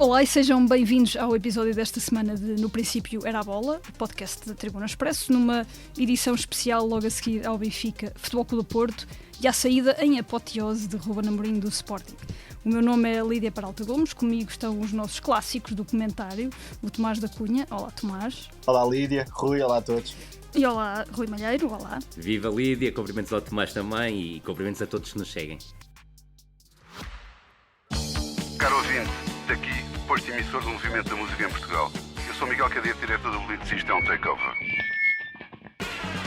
Olá e sejam bem-vindos ao episódio desta semana de No Princípio Era a Bola, podcast da Tribuna Expresso, numa edição especial logo a seguir ao Benfica Futebol Clube do Porto e à saída em apoteose de Ruben Amorim do Sporting. O meu nome é Lídia Peralta Gomes, comigo estão os nossos clássicos do comentário, o Tomás da Cunha. Olá, Tomás. Olá, Lídia. Rui, olá a todos. E olá, Rui Malheiro. Olá. Viva Lídia, cumprimentos ao Tomás também e cumprimentos a todos que nos seguem. Caro ouvinte, daqui, posto emissor do Movimento da Música em Portugal. Eu sou Miguel Cadete, diretor do Blitz, isto é um takeover.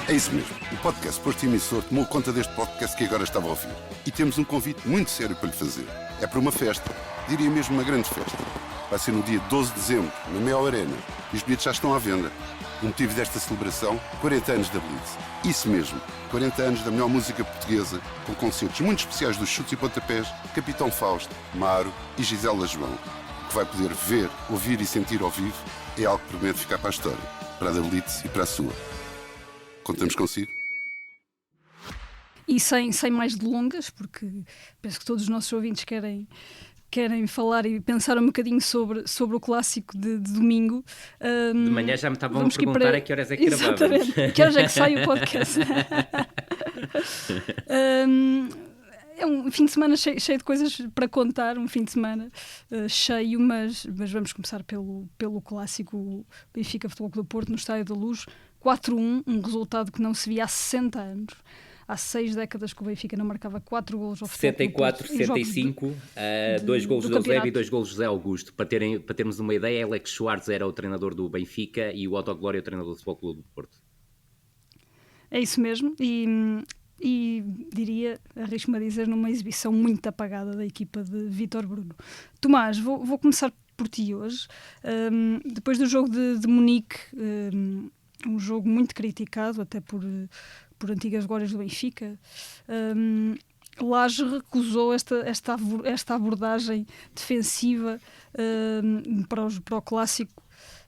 É isso mesmo, o podcast Posto Emissor tomou conta deste podcast que agora estava a ouvir. E temos um convite muito sério para lhe fazer. É para uma festa, diria mesmo uma grande festa. Vai ser no dia 12 de dezembro, na Mel Arena. E os bilhetes já estão à venda. O motivo desta celebração, 40 anos da Blitz. Isso mesmo, 40 anos da melhor música portuguesa, com concertos muito especiais dos Chutes e Pontapés, Capitão Fausto, Maro e Gisela João. O que vai poder ver, ouvir e sentir ao vivo é algo que promete ficar para a história, para a da Blitz e para a sua. Contamos consigo? E sem mais delongas, porque penso que todos os nossos ouvintes querem falar e pensar um bocadinho sobre o clássico de domingo. De manhã já me estavam a perguntar a que horas é que gravávamos. Exatamente, que horas é que sai o podcast. É um fim de semana cheio de coisas para contar, um fim de semana cheio, mas vamos começar pelo clássico Benfica Futebol Clube do Porto no Estádio da Luz, 4-1, um resultado que não se via há 60 anos. Há 6 décadas que o Benfica não marcava 4 golos ao Futebol Clube do Porto. 64, 65, 2 golos de Eusébio e 2 golos de José Augusto. Para termos uma ideia, Alex Schwartz era o treinador do Benfica e o Otto Glória o treinador do Futebol Clube do Porto. É isso mesmo, e diria, arrisco-me a dizer, numa exibição muito apagada da equipa de Vítor Bruno. Tomás, vou começar por ti hoje. Depois do jogo de Munique, um jogo muito criticado, até por antigas glórias do Benfica, Lage recusou esta abordagem defensiva para o clássico.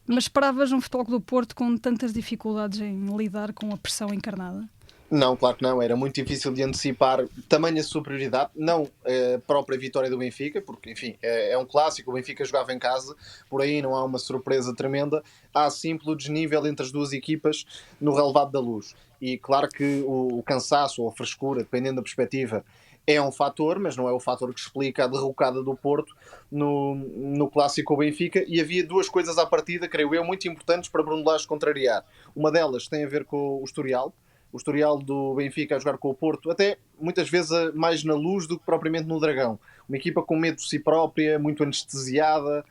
Mas esperavas um Futebol Clube do Porto com tantas dificuldades em lidar com a pressão encarnada? Não, claro que não. Era muito difícil de antecipar tamanha superioridade. Não a própria vitória do Benfica, porque, enfim, é um clássico. O Benfica jogava em casa, por aí não há uma surpresa tremenda. Há sim pelo desnível entre as duas equipas no relevado da Luz. E claro que o cansaço ou a frescura, dependendo da perspectiva, é um fator, mas não é o fator que explica a derrocada do Porto no clássico ao Benfica. E havia duas coisas à partida, creio eu, muito importantes para Bruno Lage contrariar. Uma delas tem a ver com o historial. O historial do Benfica a jogar com o Porto, até muitas vezes mais na Luz do que propriamente no Dragão. Uma equipa com medo de si própria, muito anestesiada,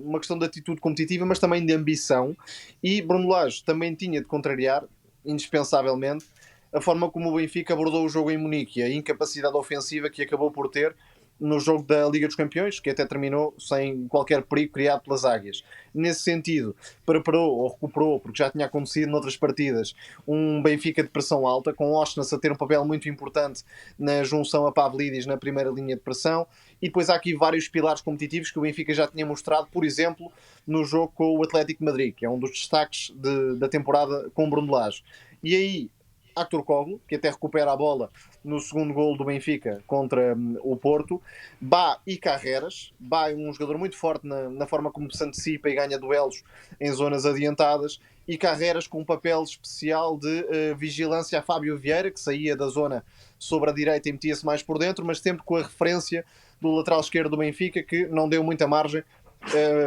uma questão de atitude competitiva, mas também de ambição. E Bruno Lage também tinha de contrariar, indispensavelmente, a forma como o Benfica abordou o jogo em Munique, a incapacidade ofensiva que acabou por ter no jogo da Liga dos Campeões, que até terminou sem qualquer perigo criado pelas águias. Nesse sentido, preparou ou recuperou, porque já tinha acontecido noutras partidas, um Benfica de pressão alta, com Osnas a ter um papel muito importante na junção a Pavlidis na primeira linha de pressão, e depois há aqui vários pilares competitivos que o Benfica já tinha mostrado, por exemplo, no jogo com o Atlético de Madrid, que é um dos destaques da temporada com Bruno Lage. E aí, Aktürkoğlu, que até recupera a bola no segundo golo do Benfica contra o Porto. Bá e Carreras. Bá é um jogador muito forte na forma como se antecipa e ganha duelos em zonas adiantadas. E Carreras com um papel especial de vigilância a Fábio Vieira, que saía da zona sobre a direita e metia-se mais por dentro, mas sempre com a referência do lateral esquerdo do Benfica, que não deu muita margem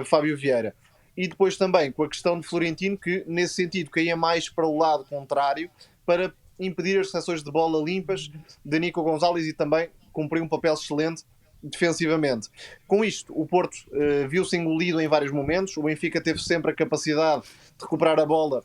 Fábio Vieira. E depois também com a questão de Florentino, que nesse sentido caía mais para o lado contrário, para impedir as recepções de bola limpas de Nico Gonzalez e também cumprir um papel excelente defensivamente. Com isto, o Porto viu-se engolido em vários momentos. O Benfica teve sempre a capacidade de recuperar a bola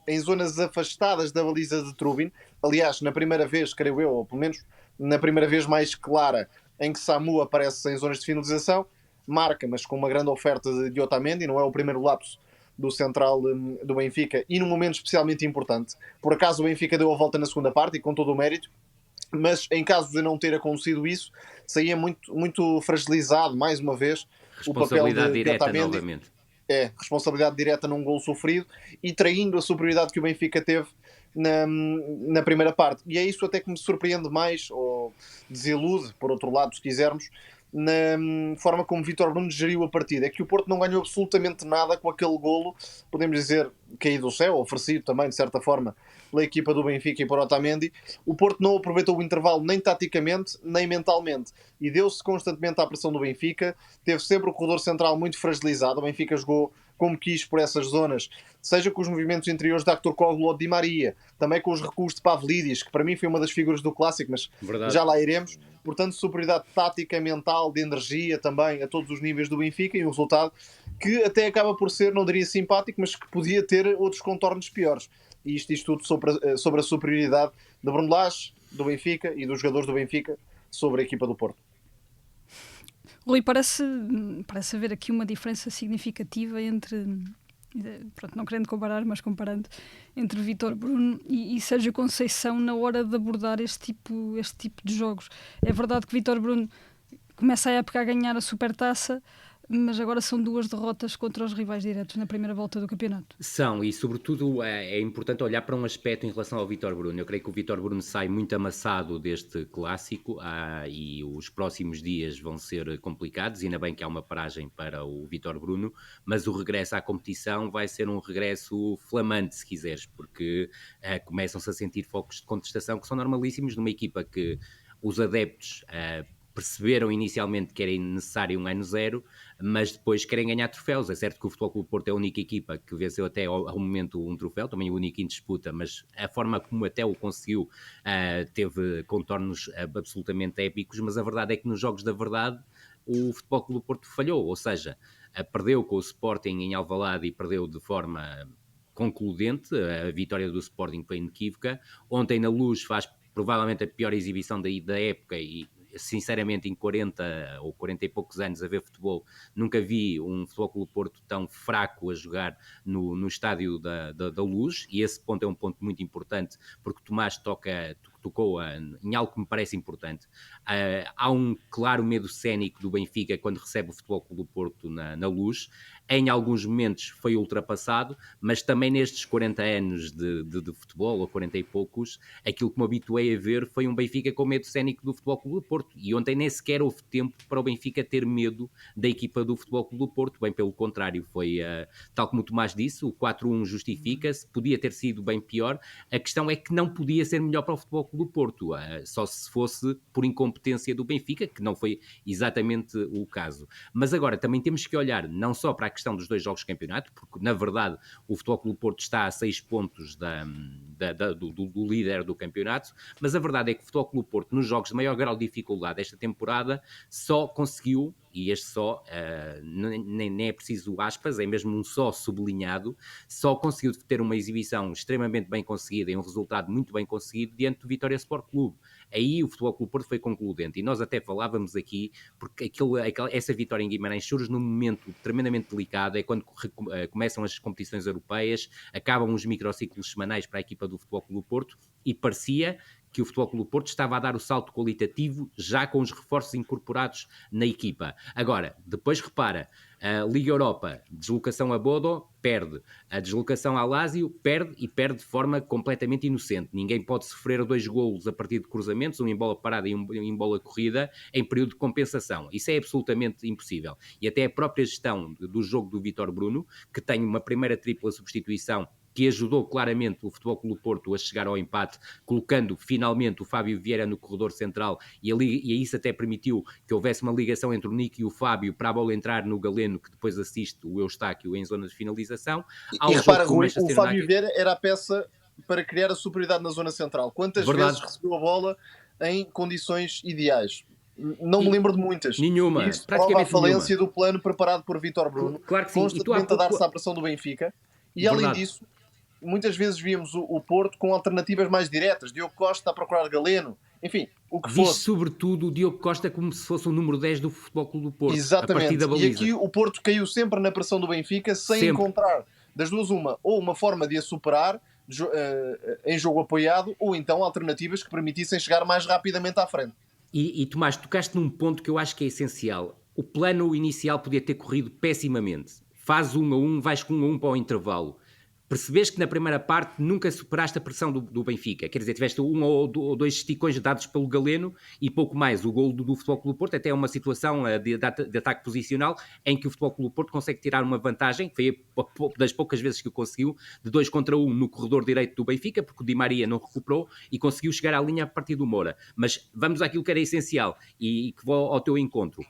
em zonas afastadas da baliza de Trubin. Aliás, na primeira vez, creio eu, ou pelo menos na primeira vez mais clara, em que Samu aparece em zonas de finalização, marca, mas com uma grande oferta de Otamendi, não é o primeiro lapso do central do Benfica, e num momento especialmente importante. Por acaso o Benfica deu a volta na segunda parte e com todo o mérito, mas em caso de não ter acontecido isso, saía muito, muito fragilizado, mais uma vez, o papel de Otamendi. Novamente. Responsabilidade direta num gol sofrido e traindo a superioridade que o Benfica teve na primeira parte. E é isso até que me surpreende mais, ou desilude, por outro lado, se quisermos, na forma como Vítor Bruno geriu a partida. É que o Porto não ganhou absolutamente nada com aquele golo, podemos dizer, caído do céu, oferecido também, de certa forma, pela equipa do Benfica e por Otamendi. O Porto não aproveitou o intervalo nem taticamente, nem mentalmente. E deu-se constantemente à pressão do Benfica. Teve sempre o corredor central muito fragilizado. O Benfica jogou como quis por essas zonas, seja com os movimentos interiores de Hector Koglu ou de Di Maria, também com os recuos de Pavlidis, que para mim foi uma das figuras do Clássico, mas Verdade. já lá iremos. Portanto, superioridade tática, mental, de energia também a todos os níveis do Benfica, e um resultado que até acaba por ser, não diria simpático, mas que podia ter outros contornos piores. E isto tudo sobre a superioridade de Bruno Lage, do Benfica e dos jogadores do Benfica sobre a equipa do Porto. Rui, parece haver aqui uma diferença significativa entre, pronto, não querendo comparar, mas comparando, entre Vítor Bruno e Sérgio Conceição na hora de abordar este tipo de jogos. É verdade que Vítor Bruno começa a época a ganhar a Supertaça, mas agora são 2 derrotas contra os rivais diretos na primeira volta do campeonato. São, e sobretudo é importante olhar para um aspecto em relação ao Vítor Bruno. Eu creio que o Vítor Bruno sai muito amassado deste clássico e os próximos dias vão ser complicados, ainda bem que há uma paragem para o Vítor Bruno, mas o regresso à competição vai ser um regresso flamante, se quiseres, porque começam-se a sentir focos de contestação que são normalíssimos numa equipa que os adeptos perceberam inicialmente que era necessário um ano zero, mas depois querem ganhar troféus. É certo que o Futebol Clube do Porto é a única equipa que venceu até ao momento um troféu, também o único em disputa, mas a forma como até o conseguiu teve contornos absolutamente épicos, mas a verdade é que nos jogos da verdade o Futebol Clube do Porto falhou, ou seja, perdeu com o Sporting em Alvalade e perdeu de forma concludente. A vitória do Sporting foi inequívoca. Ontem na Luz faz provavelmente a pior exibição da época e sinceramente em 40 ou 40 e poucos anos a ver futebol, nunca vi um Futebol Clube Porto tão fraco a jogar no estádio da Luz, e esse ponto é um ponto muito importante, porque Tomás tocou em algo que me parece importante. Há um claro medo cénico do Benfica quando recebe o Futebol Clube do Porto na Luz. Em alguns momentos foi ultrapassado, mas também nestes 40 anos de futebol, ou 40 e poucos, aquilo que me habituei a ver foi um Benfica com medo cénico do Futebol Clube do Porto, e ontem nem sequer houve tempo para o Benfica ter medo da equipa do Futebol Clube do Porto. Bem pelo contrário, foi tal como o Tomás disse, o 4-1 justifica-se, podia ter sido bem pior. A questão é que não podia ser melhor para o Futebol Clube do Porto, só se fosse por incompetência do Benfica, que não foi exatamente o caso. Mas agora também temos que olhar não só para a questão dos 2 jogos de campeonato, porque na verdade o Futebol Clube do Porto está a 6 pontos do líder do campeonato, mas a verdade é que o Futebol Clube do Porto, nos jogos de maior grau de dificuldade esta temporada, só conseguiu, e este só, nem é preciso aspas, é mesmo um só sublinhado, só conseguiu ter uma exibição extremamente bem conseguida e um resultado muito bem conseguido diante do Vitória Sport Clube. Aí o Futebol Clube do Porto foi concludente, e nós até falávamos aqui, porque essa vitória em Guimarães surge num momento tremendamente delicado, é quando começam as competições europeias, acabam os microciclos semanais para a equipa do Futebol Clube do Porto, e parecia que o Futebol Clube do Porto estava a dar o salto qualitativo já com os reforços incorporados na equipa. Agora, depois repara, a Liga Europa, deslocação a Bodo, perde. A deslocação a Lazio, perde, e perde de forma completamente inocente. Ninguém pode sofrer 2 golos a partir de cruzamentos, um em bola parada e um em bola corrida, em período de compensação. Isso é absolutamente impossível. E até a própria gestão do jogo do Vítor Bruno, que tem uma primeira tripla substituição, que ajudou claramente o Futebol Clube do Porto a chegar ao empate, colocando finalmente o Fábio Vieira no corredor central, e isso até permitiu que houvesse uma ligação entre o Nico e o Fábio para a bola entrar no Galeno, que depois assiste o Eustáquio em zona de finalização. E repara, Rui, o Fábio Vieira era a peça para criar a superioridade na zona central. Quantas vezes recebeu a bola em condições ideais? Não me lembro de muitas. Nenhuma. Isso prova a falência do plano preparado por Vítor Bruno, claro que sim. constantemente a dar-se à pressão do Benfica. E além disso, muitas vezes víamos o Porto com alternativas mais diretas. Diogo Costa a procurar Galeno. Enfim, o que fosse. Diz sobretudo o Diogo Costa como se fosse o número 10 do Futebol Clube do Porto. Exatamente. A partir da baliza. E aqui o Porto caiu sempre na pressão do Benfica, sem encontrar das duas uma forma de a superar em jogo apoiado, ou então alternativas que permitissem chegar mais rapidamente à frente. E Tomás, tocaste num ponto que eu acho que é essencial. O plano inicial podia ter corrido pessimamente. Faz 1-1, vais com 1-1 para o intervalo. percebes que na primeira parte nunca superaste a pressão do Benfica. Quer dizer, tiveste um ou dois esticões dados pelo Galeno e pouco mais. O golo do Futebol Clube do Porto até é uma situação de ataque posicional em que o Futebol Clube do Porto consegue tirar uma vantagem, foi das poucas vezes que o conseguiu, de 2-1 no corredor direito do Benfica, porque o Di Maria não recuperou e conseguiu chegar à linha a partir do Moura. Mas vamos àquilo que era essencial e que vou ao teu encontro.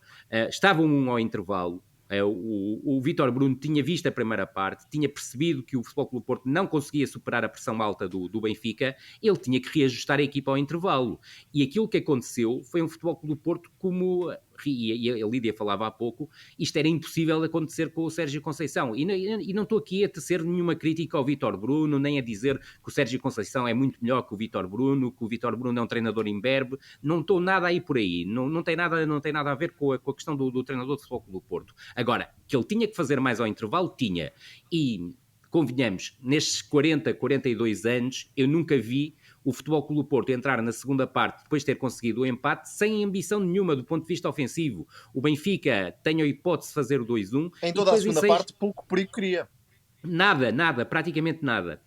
Estava 1-1 ao intervalo. O Vítor Bruno tinha visto a primeira parte, tinha percebido que o Futebol Clube do Porto não conseguia superar a pressão alta do Benfica, ele tinha que reajustar a equipa ao intervalo. E aquilo que aconteceu foi um Futebol Clube do Porto como... E a Lídia falava há pouco, isto era impossível de acontecer com o Sérgio Conceição. E não estou aqui a tecer nenhuma crítica ao Vítor Bruno, nem a dizer que o Sérgio Conceição é muito melhor que o Vítor Bruno, que o Vítor Bruno é um treinador imberbe. Não estou nada aí por aí. Não tem nada a ver com a questão do treinador de Futebol Clube do Porto. Agora, que ele tinha que fazer mais ao intervalo, tinha. E, convenhamos, nestes 42 anos, eu nunca vi o Futebol Clube do Porto entrar na segunda parte, depois de ter conseguido o empate, sem ambição nenhuma do ponto de vista ofensivo. O Benfica tem a hipótese de fazer o 2-1. Em toda a segunda parte, pouco perigo queria. Nada, praticamente nada.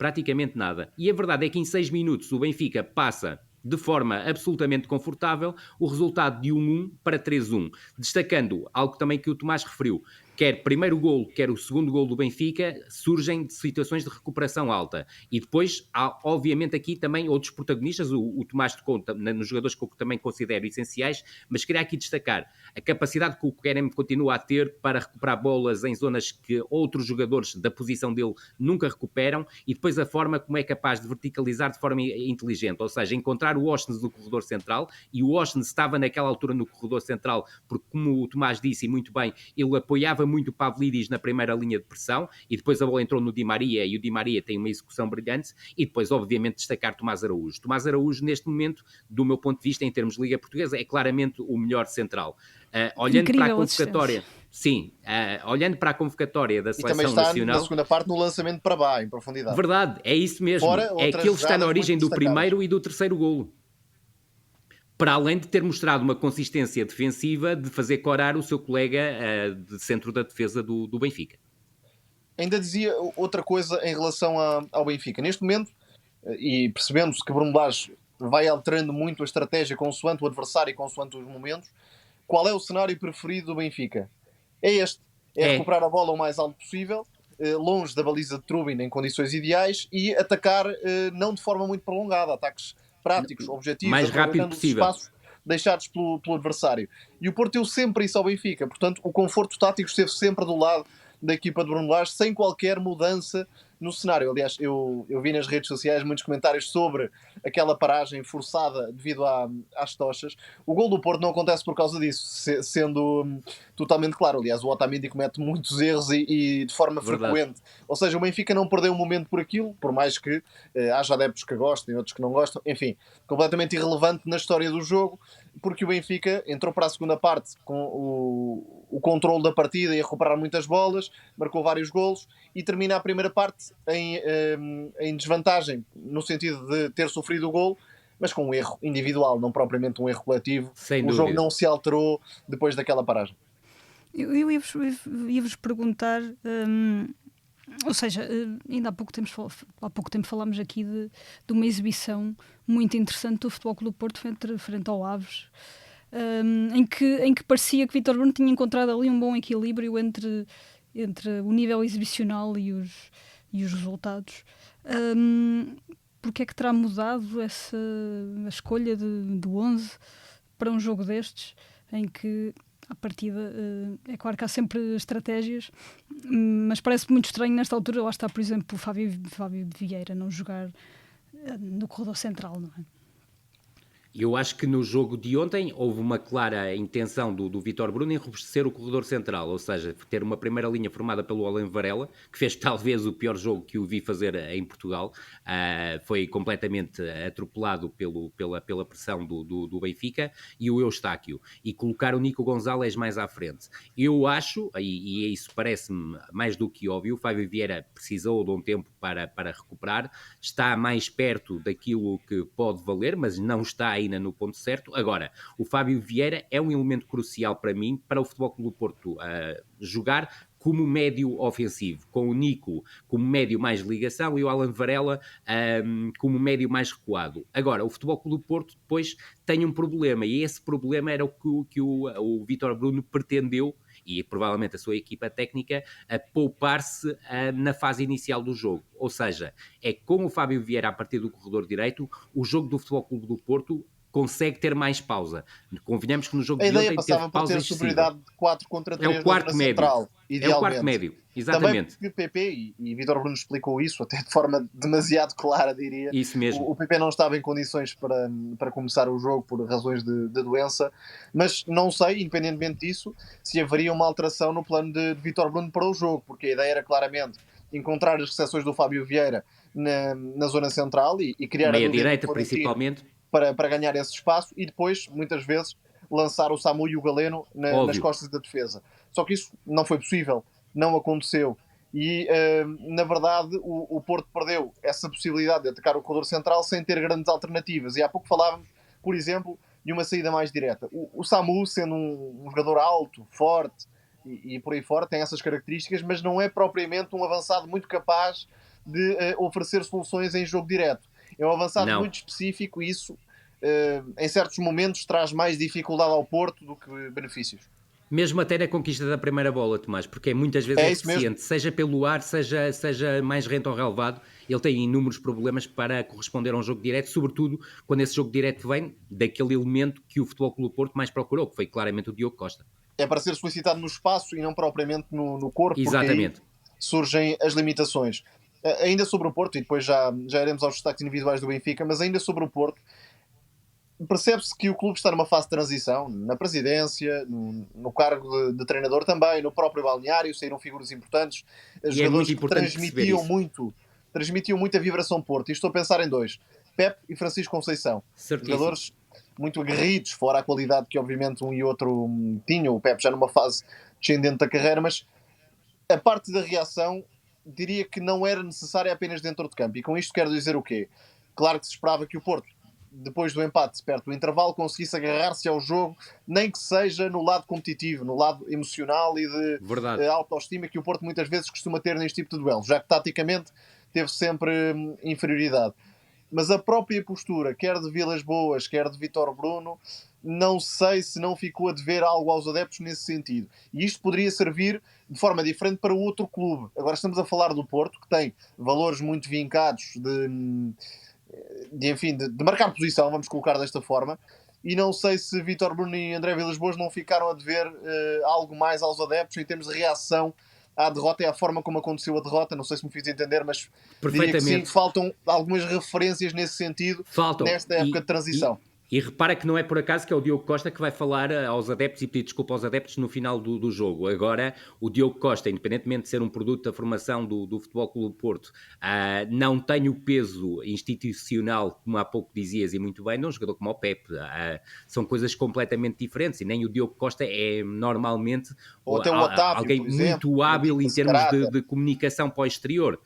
E a verdade é que em 6 minutos o Benfica passa de forma absolutamente confortável o resultado de 1-1 para 3-1, destacando algo também que o Tomás referiu, quer primeiro golo, quer o segundo golo do Benfica, surgem de situações de recuperação alta. E depois há, obviamente, aqui também outros protagonistas, o Tomás tocou nos jogadores que eu também considero essenciais, mas queria aqui destacar a capacidade que o Kerem continua a ter para recuperar bolas em zonas que outros jogadores da posição dele nunca recuperam, e depois a forma como é capaz de verticalizar de forma inteligente, ou seja, encontrar o Oshnes no corredor central, e o Oshnes estava naquela altura no corredor central, porque como o Tomás disse, e muito bem, ele apoiava muito o Pavlidis na primeira linha de pressão, e depois a bola entrou no Di Maria, e o Di Maria tem uma execução brilhante, e depois, obviamente, destacar Tomás Araújo. Tomás Araújo, neste momento, do meu ponto de vista, em termos de Liga Portuguesa, é claramente o melhor central. Olhando Incrível para a convocatória... Sim, olhando para a convocatória da Seleção Nacional... E também está Nacional, na segunda parte no lançamento para baixo, em profundidade. Verdade, é isso mesmo. É que ele está na origem do primeiro e do terceiro golo. Para além de ter mostrado uma consistência defensiva de fazer corar o seu colega de centro da defesa do Benfica. Ainda dizia outra coisa em relação ao Benfica. Neste momento, e percebendo-se que Bruno Lage vai alterando muito a estratégia consoante o adversário e consoante os momentos, qual é o cenário preferido do Benfica? É este. É recuperar a bola o mais alto possível, longe da baliza de Trubin em condições ideais, e atacar não de forma muito prolongada, ataques práticos, objetivos, mais rápido possível, espaços deixados pelo adversário. E o Porto deu sempre isso ao Benfica, portanto o conforto tático esteve sempre do lado da equipa de Bruno Lage, sem qualquer mudança no cenário. Aliás, eu vi nas redes sociais muitos comentários sobre aquela paragem forçada devido às tochas. O gol do Porto não acontece por causa disso, sendo totalmente claro. Aliás, o Otamendi comete muitos erros e de forma frequente. Ou seja, o Benfica não perdeu um momento por aquilo, por mais que haja adeptos que gostem, outros que não gostam. Enfim, completamente irrelevante na história do jogo, porque o Benfica entrou para a segunda parte com o controle da partida e a recuperar muitas bolas, marcou vários golos e termina a primeira parte em desvantagem, no sentido de ter sofrido o golo, mas com um erro individual, não propriamente um erro coletivo. Sem o dúvida. Jogo não se alterou depois daquela paragem. Eu ia-vos perguntar, ou seja, ainda há pouco tempo falámos aqui de uma exibição muito interessante do Futebol Clube do Porto frente ao Aves, em que parecia que Vítor Bruno tinha encontrado ali um bom equilíbrio entre o nível exibicional e os resultados. Porque é que terá mudado a escolha do 11 para um jogo destes, em que à partida é claro que há sempre estratégias, mas parece muito estranho nesta altura, lá está, por exemplo, o Fábio Vieira não jogar no corredor central, não é? Eu acho que no jogo de ontem houve uma clara intenção do Vítor Bruno em robustecer o corredor central, ou seja, ter uma primeira linha formada pelo Alan Varela, que fez talvez o pior jogo que o vi fazer em Portugal. Foi completamente atropelado pela pressão do Benfica, e o Eustáquio, e colocar o Nico Gonzalez mais à frente. Eu acho, e isso parece-me mais do que óbvio, o Fábio Vieira precisou de um tempo para recuperar, está mais perto daquilo que pode valer, mas não está ainda no ponto certo. Agora, o Fábio Vieira é um elemento crucial para mim, para o Futebol Clube do Porto jogar como médio ofensivo, com o Nico como médio mais ligação e o Alan Varela como médio mais recuado. Agora, o Futebol Clube do Porto depois tem um problema, e esse problema era o que o Vítor Bruno pretendeu, e provavelmente a sua equipa técnica, a poupar-se na fase inicial do jogo. Ou seja, é com o Fábio Vieira a partir do corredor direito, o jogo do Futebol Clube do Porto consegue ter mais pausa. Convenhamos que no jogo A de ideia ontem passava teve por pausa ter excessiva. superioridade de 4 contra 3 É o quarto na zona médio. central, É o quarto idealmente. médio, Também exatamente. porque o PP, e Vítor Bruno explicou isso até de forma demasiado clara, diria, Isso mesmo. o PP não estava em condições para começar o jogo por razões de doença, mas não sei, independentemente disso, se haveria uma alteração no plano de Vítor Bruno para o jogo, porque a ideia era claramente encontrar as recepções do Fábio Vieira na zona central e criar a Meia-direita, principalmente. para ganhar esse espaço e depois, muitas vezes, lançar o Samu e o Galeno nas costas da defesa. Só que isso não foi possível, não aconteceu. E, na verdade, o Porto perdeu essa possibilidade de atacar o corredor central sem ter grandes alternativas. E há pouco falávamos, por exemplo, de uma saída mais direta. O Samu, sendo um jogador alto, forte e por aí fora, tem essas características, mas não é propriamente um avançado muito capaz de oferecer soluções em jogo direto. É um avançado muito específico e isso, em certos momentos, traz mais dificuldade ao Porto do que benefícios. Mesmo até na conquista da primeira bola, Tomás, porque muitas vezes é deficiente, seja pelo ar, seja mais rente ou relevado, ele tem inúmeros problemas para corresponder a um jogo direto, sobretudo quando esse jogo direto vem daquele elemento que o Futebol Clube do Porto mais procurou, que foi claramente o Diogo Costa. É para ser solicitado no espaço e não propriamente no corpo, exatamente, porque aí surgem as limitações. Ainda sobre o Porto, e depois já iremos aos destaques individuais do Benfica, mas ainda sobre o Porto, percebe-se que o clube está numa fase de transição, na presidência, no cargo de treinador também, no próprio balneário, saíram figuras importantes, jogadores que transmitiam muita vibração Porto, e estou a pensar em dois, Pep e Francisco Conceição. Certíssimo. Jogadores muito aguerridos, fora a qualidade que obviamente um e outro tinham, o Pep já numa fase descendente da carreira, mas a parte da reação diria que não era necessária apenas dentro de campo, e com isto quero dizer o quê? Claro que se esperava que o Porto, depois do empate, perto do intervalo, conseguisse agarrar-se ao jogo, nem que seja no lado competitivo, no lado emocional e de autoestima que o Porto muitas vezes costuma ter neste tipo de duelos, já que taticamente teve sempre inferioridade. Mas a própria postura, quer de Vilas Boas, quer de Vítor Bruno, não sei se não ficou a dever algo aos adeptos nesse sentido. E isto poderia servir de forma diferente para outro clube. Agora estamos a falar do Porto, que tem valores muito vincados de marcar posição, vamos colocar desta forma, e não sei se Vítor Bruno e André Vilas Boas não ficaram a dever algo mais aos adeptos em termos de reação à derrota e à forma como aconteceu a derrota. Não sei se me fiz entender, mas diria que sim, faltam algumas referências nesse sentido nesta época de transição. E repara que não é por acaso que é o Diogo Costa que vai falar aos adeptos e pedir desculpa aos adeptos no final do jogo. Agora, o Diogo Costa, independentemente de ser um produto da formação do Futebol Clube do Porto, não tem o peso institucional, como há pouco dizias, e muito bem, de um jogador como o Pepe. São coisas completamente diferentes e nem o Diogo Costa é normalmente alguém muito hábil em termos de comunicação para o exterior.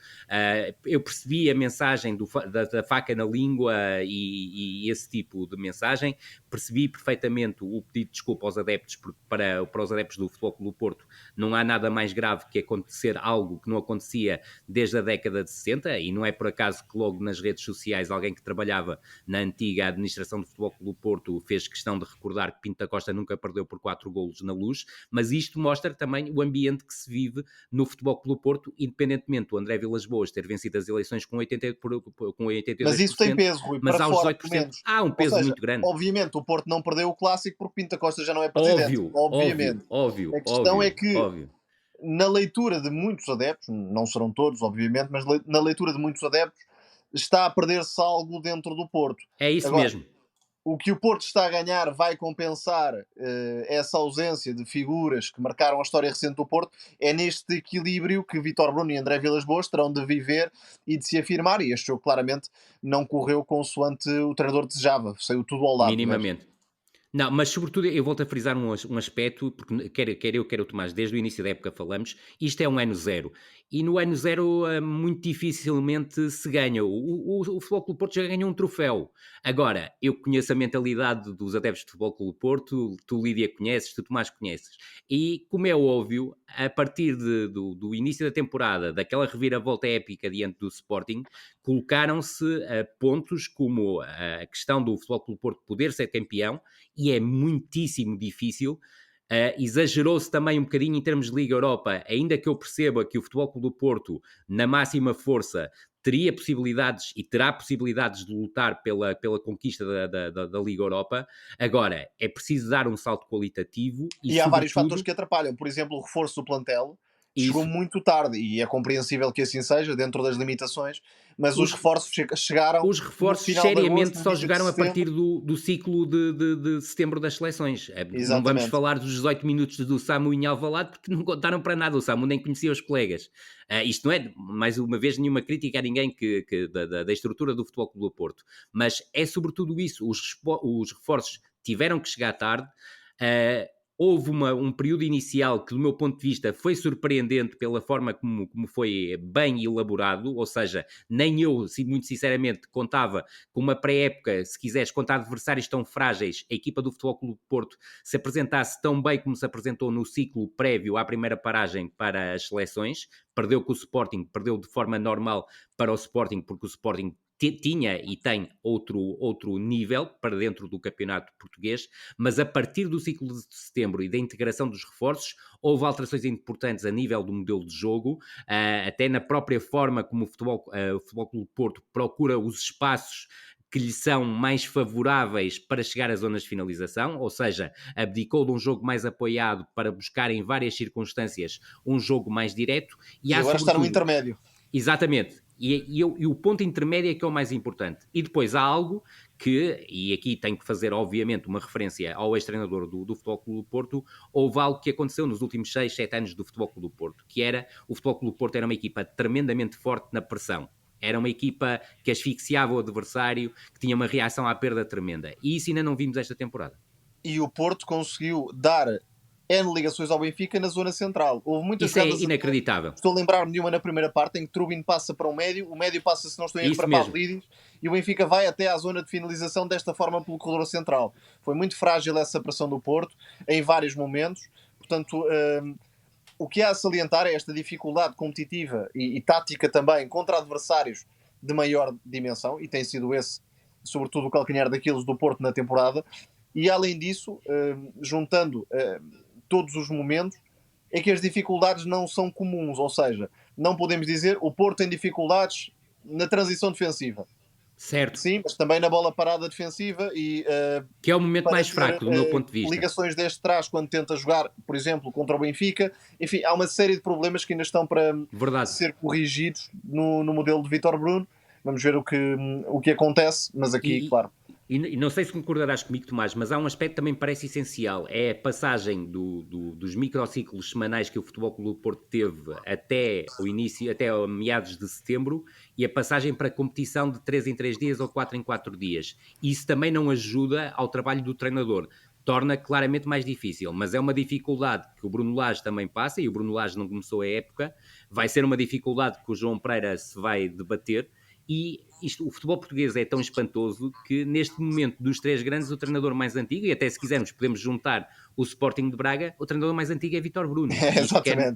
Eu percebi a mensagem da faca na língua e esse tipo de mensagem. Percebi perfeitamente o pedido de desculpa aos adeptos, porque para os adeptos do Futebol Clube do Porto não há nada mais grave que acontecer algo que não acontecia desde a década de 60, e não é por acaso que logo nas redes sociais alguém que trabalhava na antiga administração do Futebol Clube do Porto fez questão de recordar que Pinto da Costa nunca perdeu por 4 golos na Luz, mas isto mostra também o ambiente que se vive no Futebol Clube do Porto, independentemente do André Vilas Boas ter vencido as eleições com 82%. Mas isso tem peso, Rui, mas para aos fora, 18% há um peso muito grande. Obviamente o Porto não perdeu o clássico porque Pinto da Costa já não é presidente. Óbvio. A questão é que na leitura de muitos adeptos, não serão todos obviamente, mas na leitura de muitos adeptos está a perder-se algo dentro do Porto. É isso mesmo. O que o Porto está a ganhar vai compensar essa ausência de figuras que marcaram a história recente do Porto. É neste equilíbrio que Vítor Bruno e André Vilas Boas terão de viver e de se afirmar. E este jogo claramente não correu consoante o treinador desejava. Saiu tudo ao lado. Minimamente. Não, mas sobretudo eu volto a frisar um aspecto, porque quer eu, quer o Tomás, desde o início da época falamos, isto é um ano zero. E no ano zero muito dificilmente se ganha. O Futebol Clube do Porto já ganhou um troféu. Agora, eu conheço a mentalidade dos adeptos de Futebol Clube do Porto, tu Lídia conheces, tu Tomás conheces. E como é óbvio, a partir do início da temporada, daquela reviravolta épica diante do Sporting, colocaram-se pontos como a questão do Futebol Clube do Porto poder ser campeão, e é muitíssimo difícil. Exagerou-se também um bocadinho em termos de Liga Europa, ainda que eu perceba que o Futebol Clube do Porto, na máxima força, teria possibilidades e terá possibilidades de lutar pela conquista da Liga Europa. Agora, é preciso dar um salto qualitativo e há vários fatores que atrapalham. Por exemplo, o reforço do plantel chegou muito tarde, e é compreensível que assim seja, dentro das limitações, mas os reforços chegaram. Os reforços seriamente só jogaram a partir do ciclo de setembro das seleções. Não vamos falar dos 18 minutos do Samu em Alvalade, porque não contaram para nada, o Samu nem conhecia os colegas. Isto não é, mais uma vez, nenhuma crítica a ninguém da estrutura do Futebol Clube do Porto, mas é sobretudo isso, os reforços tiveram que chegar tarde. Houve um período inicial que, do meu ponto de vista, foi surpreendente pela forma como foi bem elaborado, ou seja, nem eu, muito sinceramente, contava com uma pré-época, se quiseres, contra adversários tão frágeis, a equipa do Futebol Clube do Porto se apresentasse tão bem como se apresentou no ciclo prévio à primeira paragem para as seleções. Perdeu com o Sporting, perdeu de forma normal para o Sporting, porque o Sporting tinha e tem outro nível para dentro do campeonato português, mas a partir do ciclo de setembro e da integração dos reforços, houve alterações importantes a nível do modelo de jogo, até na própria forma como o Futebol Clube do Porto procura os espaços que lhe são mais favoráveis para chegar às zonas de finalização, ou seja, abdicou de um jogo mais apoiado para buscar em várias circunstâncias um jogo mais direto. E agora está no intermédio. Exatamente. E o ponto intermédio é que é o mais importante. E depois há algo que, e aqui tenho que fazer obviamente uma referência ao ex-treinador do Futebol Clube do Porto, houve algo que aconteceu nos últimos 6, 7 anos do Futebol Clube do Porto, que era, o Futebol Clube do Porto era uma equipa tremendamente forte na pressão. Era uma equipa que asfixiava o adversário, que tinha uma reação à perda tremenda. E isso ainda não vimos esta temporada. E o Porto conseguiu dar N ligações ao Benfica na zona central. Houve muitas isso é inacreditável. Estou a lembrar-me de uma na primeira parte em que Trubin passa para o médio passa, se não estou em erro, para Pavlidis, e o Benfica vai até à zona de finalização desta forma pelo corredor central. Foi muito frágil essa pressão do Porto em vários momentos. Portanto, o que há a salientar é esta dificuldade competitiva e tática também contra adversários de maior dimensão, e tem sido esse, sobretudo, o calcanhar daqueles do Porto na temporada. E além disso, juntando todos os momentos, é que as dificuldades não são comuns, ou seja, não podemos dizer o Porto tem dificuldades na transição defensiva. Certo. Sim, mas também na bola parada defensiva e... que é o momento mais fraco do meu ponto de vista. Ligações deste trás quando tenta jogar, por exemplo, contra o Benfica. Enfim, há uma série de problemas que ainda estão para ser corrigidos no modelo de Vítor Bruno. Vamos ver o que acontece, mas aqui, claro... E não sei se concordarás comigo, Tomás, mas há um aspecto que também me parece essencial, é a passagem dos microciclos semanais que o Futebol Clube do Porto teve até meados de setembro, e a passagem para a competição de 3 em 3 dias ou 4 em 4 dias. Isso também não ajuda ao trabalho do treinador. Torna claramente mais difícil, mas é uma dificuldade que o Bruno Lage também passa, e o Bruno Lage não começou a época, vai ser uma dificuldade que o João Pereira se vai debater. E o futebol português é tão espantoso que neste momento dos 3 grandes o treinador mais antigo, e até se quisermos podemos juntar o Sporting de Braga, o treinador mais antigo é Vítor Bruno.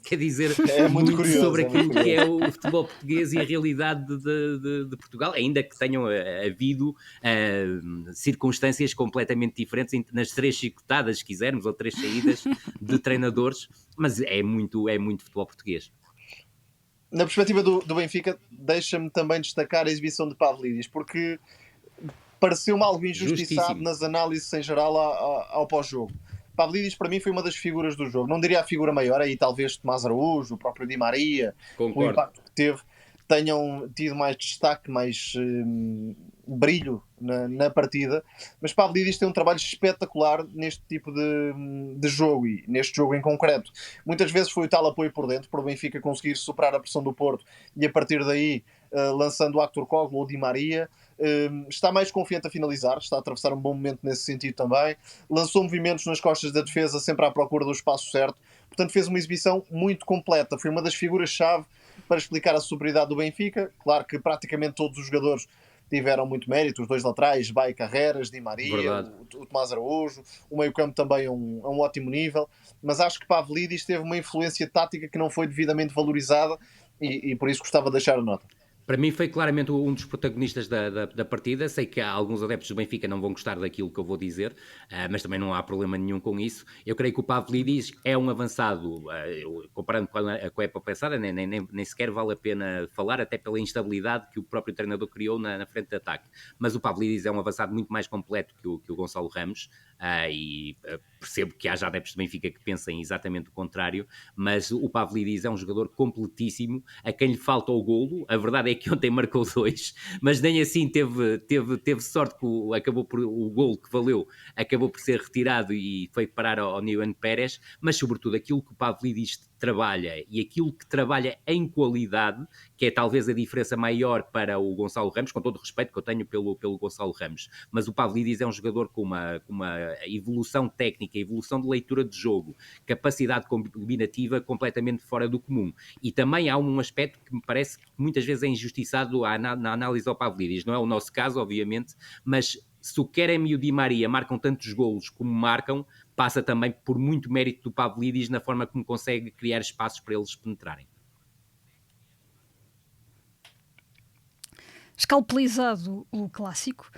Quer dizer muito curioso, sobre aquilo que é o futebol português e a realidade de Portugal, ainda que tenham havido circunstâncias completamente diferentes nas 3 chicotadas, se quisermos, ou 3 saídas de treinadores, mas é muito futebol português. Na perspectiva do Benfica, deixa-me também destacar a exibição de Pavlidis, porque pareceu-me algo injustiçado nas análises em geral ao pós-jogo. Pavlidis, para mim, foi uma das figuras do jogo. Não diria a figura maior, aí talvez Tomás Araújo, o próprio Di Maria, Concordo. O impacto que teve, tenham tido mais destaque, mais brilho na partida, mas Pavlidis tem um trabalho espetacular neste tipo de jogo, e neste jogo em concreto. Muitas vezes foi o tal apoio por dentro, para o Benfica conseguir superar a pressão do Porto e a partir daí lançando o Actor Koglu ou Di Maria. Está mais confiante a finalizar, está a atravessar um bom momento nesse sentido também. Lançou movimentos nas costas da defesa, sempre à procura do espaço certo. Portanto, fez uma exibição muito completa. Foi uma das figuras-chave para explicar a superioridade do Benfica. Claro que praticamente todos os jogadores tiveram muito mérito, os dois laterais, Baio Carreras, Di Maria, o Tomás Araújo, o meio-campo também a um ótimo nível, mas acho que Pavlidis teve uma influência tática que não foi devidamente valorizada e por isso gostava de deixar a nota. Para mim foi claramente um dos protagonistas da partida. Sei que alguns adeptos do Benfica não vão gostar daquilo que eu vou dizer, mas também não há problema nenhum com isso. Eu creio que o Pavlidis é um avançado, comparando com a época passada, nem sequer vale a pena falar, até pela instabilidade que o próprio treinador criou na frente de ataque. Mas o Pavlidis é um avançado muito mais completo que o Gonçalo Ramos, e percebo que haja adeptos do Benfica que pensem exatamente o contrário, mas o Pavlidis é um jogador completíssimo, a quem lhe falta o golo. A verdade é que ontem marcou 2, mas nem assim teve sorte que o golo que valeu acabou por ser retirado e foi parar ao Newman Pérez, mas sobretudo aquilo que o Pavlidis trabalha e aquilo que trabalha em qualidade, que é talvez a diferença maior para o Gonçalo Ramos, com todo o respeito que eu tenho pelo Gonçalo Ramos, mas o Pavlidis é um jogador com uma evolução técnica, evolução de leitura de jogo, capacidade combinativa completamente fora do comum. E também há um aspecto que me parece que muitas vezes é injustiçado na análise ao Pavlidis. Não é o nosso caso, obviamente, mas se o Kerem e o Di Maria marcam tantos golos como marcam, passa também por muito mérito do Pavlidis na forma como consegue criar espaços para eles penetrarem. Escalpelizado o clássico,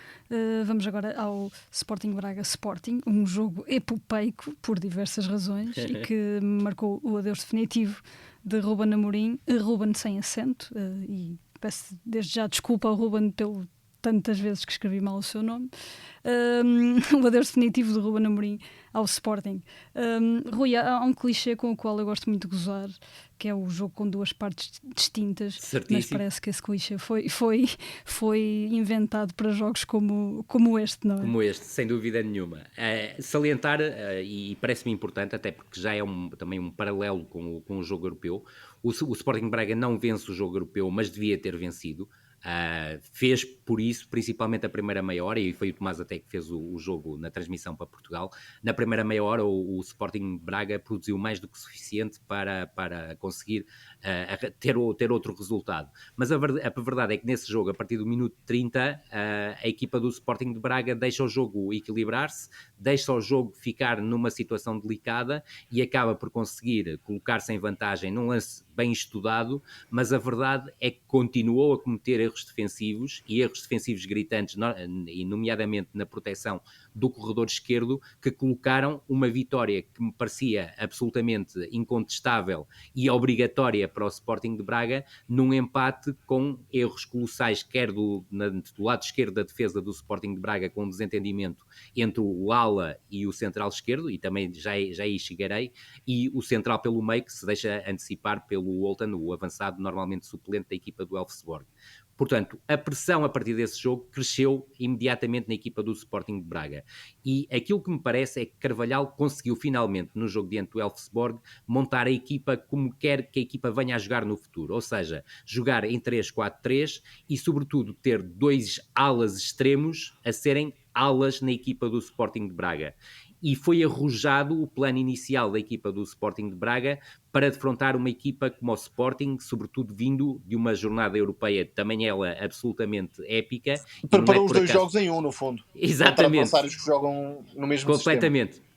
vamos agora ao Sporting Braga Sporting, um jogo epopeico por diversas razões e que marcou o adeus definitivo de Ruben Amorim, Ruben sem acento, e peço desde já desculpa ao Ruben pelo tantas vezes que escrevi mal o seu nome. O adeus definitivo de Ruben Amorim ao Sporting. Rui, há um clichê com o qual eu gosto muito de gozar, que é o jogo com duas partes distintas. Certíssimo. Mas parece que esse clichê foi inventado para jogos como este, não é? Como este, sem dúvida nenhuma. Salientar, e parece-me importante, até porque já é também um paralelo com o jogo europeu, o Sporting Braga não vence o jogo europeu, mas devia ter vencido. Fez por isso, principalmente a primeira meia hora, e foi o Tomás até que fez o jogo na transmissão para Portugal. Na primeira meia hora o Sporting Braga produziu mais do que suficiente para conseguir ter outro resultado, mas a verdade é que nesse jogo, a partir do minuto 30, a equipa do Sporting de Braga deixa o jogo equilibrar-se, deixa o jogo ficar numa situação delicada e acaba por conseguir colocar-se em vantagem num lance bem estudado, mas a verdade é que continuou a cometer erros defensivos, e erros defensivos gritantes, e nomeadamente na proteção do corredor esquerdo, que colocaram uma vitória que me parecia absolutamente incontestável e obrigatória para o Sporting de Braga, num empate com erros colossais, quer do lado esquerdo da defesa do Sporting de Braga, com um desentendimento entre o ala e o central esquerdo, e também já aí chegarei, e o central pelo meio, que se deixa antecipar pelo Walton, o avançado normalmente suplente da equipa do Elfsborg. Portanto, a pressão a partir desse jogo cresceu imediatamente na equipa do Sporting de Braga. E aquilo que me parece é que Carvalhal conseguiu finalmente, no jogo diante do Elfsborg, montar a equipa como quer que a equipa venha a jogar no futuro. Ou seja, jogar em 3-4-3 e, sobretudo, ter dois alas extremos a serem alas na equipa do Sporting de Braga. E foi arrojado o plano inicial da equipa do Sporting de Braga para defrontar uma equipa como o Sporting, sobretudo vindo de uma jornada europeia, também ela absolutamente épica. Preparou os dois jogos em um, no fundo. Exatamente. Contra adversários que jogam no mesmo sistema.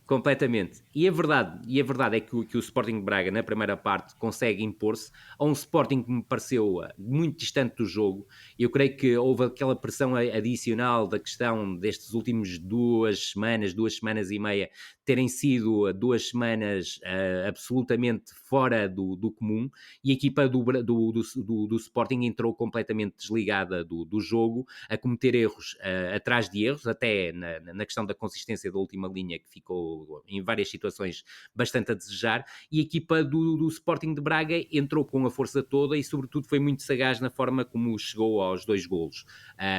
Completamente. E a verdade é que o Sporting de Braga, na primeira parte, consegue impor-se a um Sporting que me pareceu muito distante do jogo. Eu creio que houve aquela pressão adicional da questão destes últimos 2 semanas e meia, terem sido 2 semanas absolutamente fora do comum, e a equipa do Sporting entrou completamente desligada do jogo, a cometer erros atrás de erros, até na questão da consistência da última linha, que ficou deixou em várias situações bastante a desejar, e a equipa do Sporting de Braga entrou com a força toda e sobretudo foi muito sagaz na forma como chegou aos 2 golos.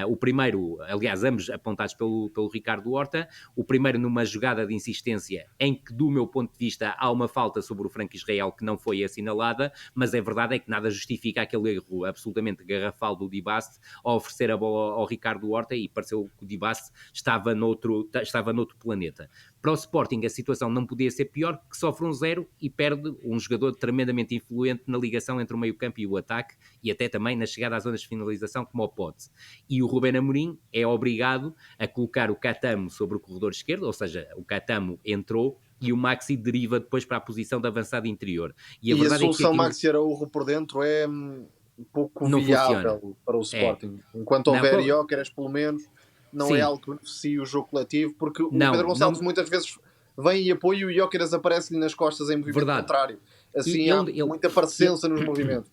O primeiro, aliás, ambos apontados pelo Ricardo Horta, o primeiro numa jogada de insistência em que, do meu ponto de vista, há uma falta sobre o Franco Israel que não foi assinalada, mas a verdade é que nada justifica aquele erro absolutamente garrafal do Dibaste ao oferecer a bola ao Ricardo Horta, e pareceu que o Dibaste estava noutro planeta. Para o Sporting a situação não podia ser pior, que sofre um 0 e perde um jogador tremendamente influente na ligação entre o meio-campo e o ataque, e até também na chegada às zonas de finalização, como o Pote. E o Ruben Amorim é obrigado a colocar o Catamo sobre o corredor esquerdo, ou seja, o Catamo entrou e o Maxi deriva depois para a posição de avançado interior. E a solução Maxi Araújo por dentro é um pouco não viável funciona para o Sporting. Enquanto houver Gyökeres, pelo menos, não Sim. é algo que beneficie o jogo coletivo, porque o Pedro Gonçalves muitas vezes vem e apoia e o Gyökeres aparece-lhe nas costas em movimento contrário. Assim há muita parecença nos movimentos.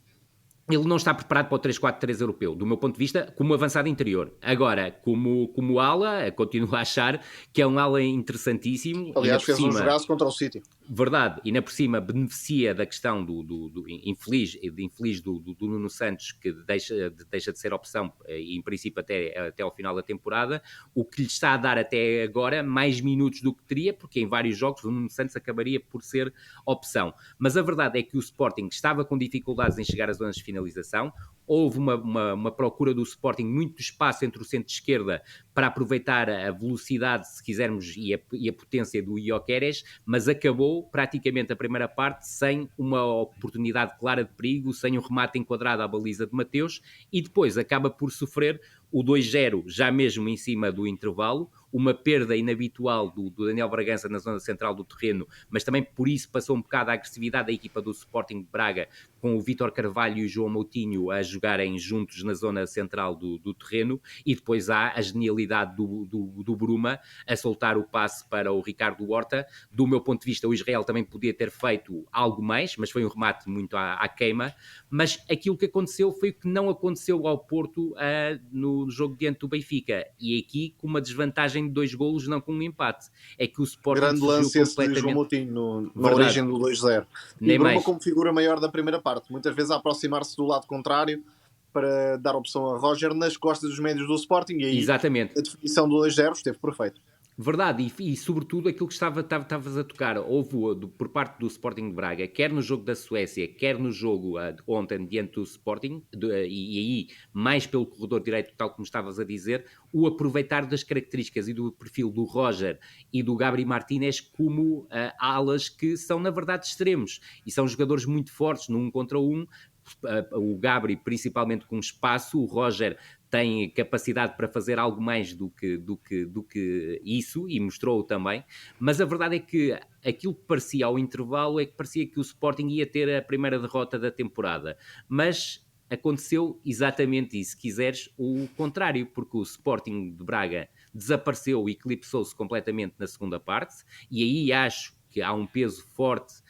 Ele não está preparado para o 3-4-3 europeu, do meu ponto de vista, como avançado interior. Agora, como ala, continuo a achar que é um ala interessantíssimo. Aliás, fez um jogaço contra o City. Verdade, e ainda por cima beneficia da questão do infeliz do Nuno Santos, que deixa de ser opção, e em princípio até ao final da temporada, o que lhe está a dar até agora mais minutos do que teria, porque em vários jogos o Nuno Santos acabaria por ser opção. Mas a verdade é que o Sporting estava com dificuldades em chegar às zonas de finalização. Houve uma procura do Sporting, muito espaço entre o centro-esquerda para aproveitar a velocidade, se quisermos, e a potência do Gyökeres, mas acabou praticamente a primeira parte sem uma oportunidade clara de perigo, sem um remate enquadrado à baliza de Mateus, e depois acaba por sofrer o 2-0 já mesmo em cima do intervalo, uma perda inabitual do Daniel Bragança na zona central do terreno, mas também por isso passou um bocado a agressividade da equipa do Sporting de Braga, com o Vítor Carvalho e o João Moutinho a jogarem juntos na zona central do terreno, e depois há a genialidade do Bruma a soltar o passe para o Ricardo Horta. Do meu ponto de vista, o Israel também podia ter feito algo mais, mas foi um remate muito à queima. Mas aquilo que aconteceu foi o que não aconteceu ao Porto no jogo diante do Benfica, e aqui com uma desvantagem de 2 golos, não com um empate. É que o Sporting grande lance esse de João Moutinho na origem do 2-0. E Bruma como figura maior da primeira parte, muitas vezes a aproximar-se do lado contrário para dar opção a Roger nas costas dos médios do Sporting, e aí exatamente. A definição do 2-0 esteve perfeito. Verdade, e sobretudo aquilo que estavas a tocar, houve por parte do Sporting de Braga, quer no jogo da Suécia, quer no jogo ontem diante do Sporting, e aí mais pelo corredor direito, tal como estavas a dizer, o aproveitar das características e do perfil do Roger e do Gabri Martínez como alas que são na verdade extremos, e são jogadores muito fortes no 1 contra 1, o Gabri principalmente com espaço, o Roger tem capacidade para fazer algo mais do que isso, e mostrou também, mas a verdade é que aquilo que parecia ao intervalo é que parecia que o Sporting ia ter a primeira derrota da temporada, mas aconteceu exatamente isso, se quiseres, o contrário, porque o Sporting de Braga desapareceu e eclipsou-se completamente na segunda parte, e aí acho que há um peso forte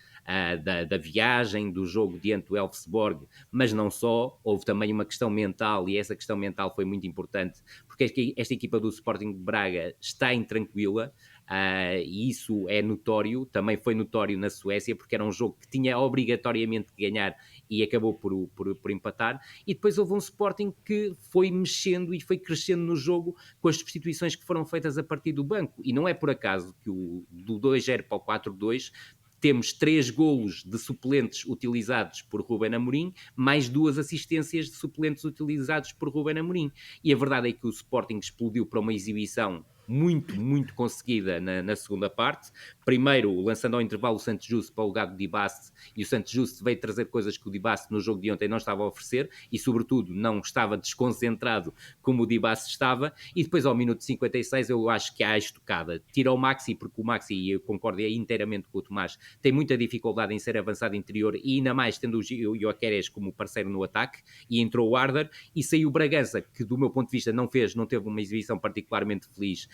da viagem, do jogo diante do Elfsborg, mas não só, houve também uma questão mental, e essa questão mental foi muito importante, porque esta equipa do Sporting de Braga está intranquila, e isso é notório, também foi notório na Suécia, porque era um jogo que tinha obrigatoriamente que ganhar e acabou por empatar, e depois houve um Sporting que foi mexendo e foi crescendo no jogo com as substituições que foram feitas a partir do banco, e não é por acaso que do 2-0 para o 4-2 temos 3 golos de suplentes utilizados por Ruben Amorim, mais 2 assistências de suplentes utilizados por Ruben Amorim. E a verdade é que o Sporting explodiu para uma exibição muito, muito conseguida na segunda parte. Primeiro, lançando ao intervalo o Santos Justo para o lugar do Dibaste, e o Santos Justo veio trazer coisas que o Dibaste no jogo de ontem não estava a oferecer, e sobretudo não estava desconcentrado como o Dibaste estava, e depois ao minuto 56 eu acho que há a estocada. Tira o Maxi, porque o Maxi, e eu concordo inteiramente com o Tomás, tem muita dificuldade em ser avançado interior, e ainda mais tendo o Gyökeres como parceiro no ataque, e entrou o Arder, e saiu o Bragança, que do meu ponto de vista não teve uma exibição particularmente feliz,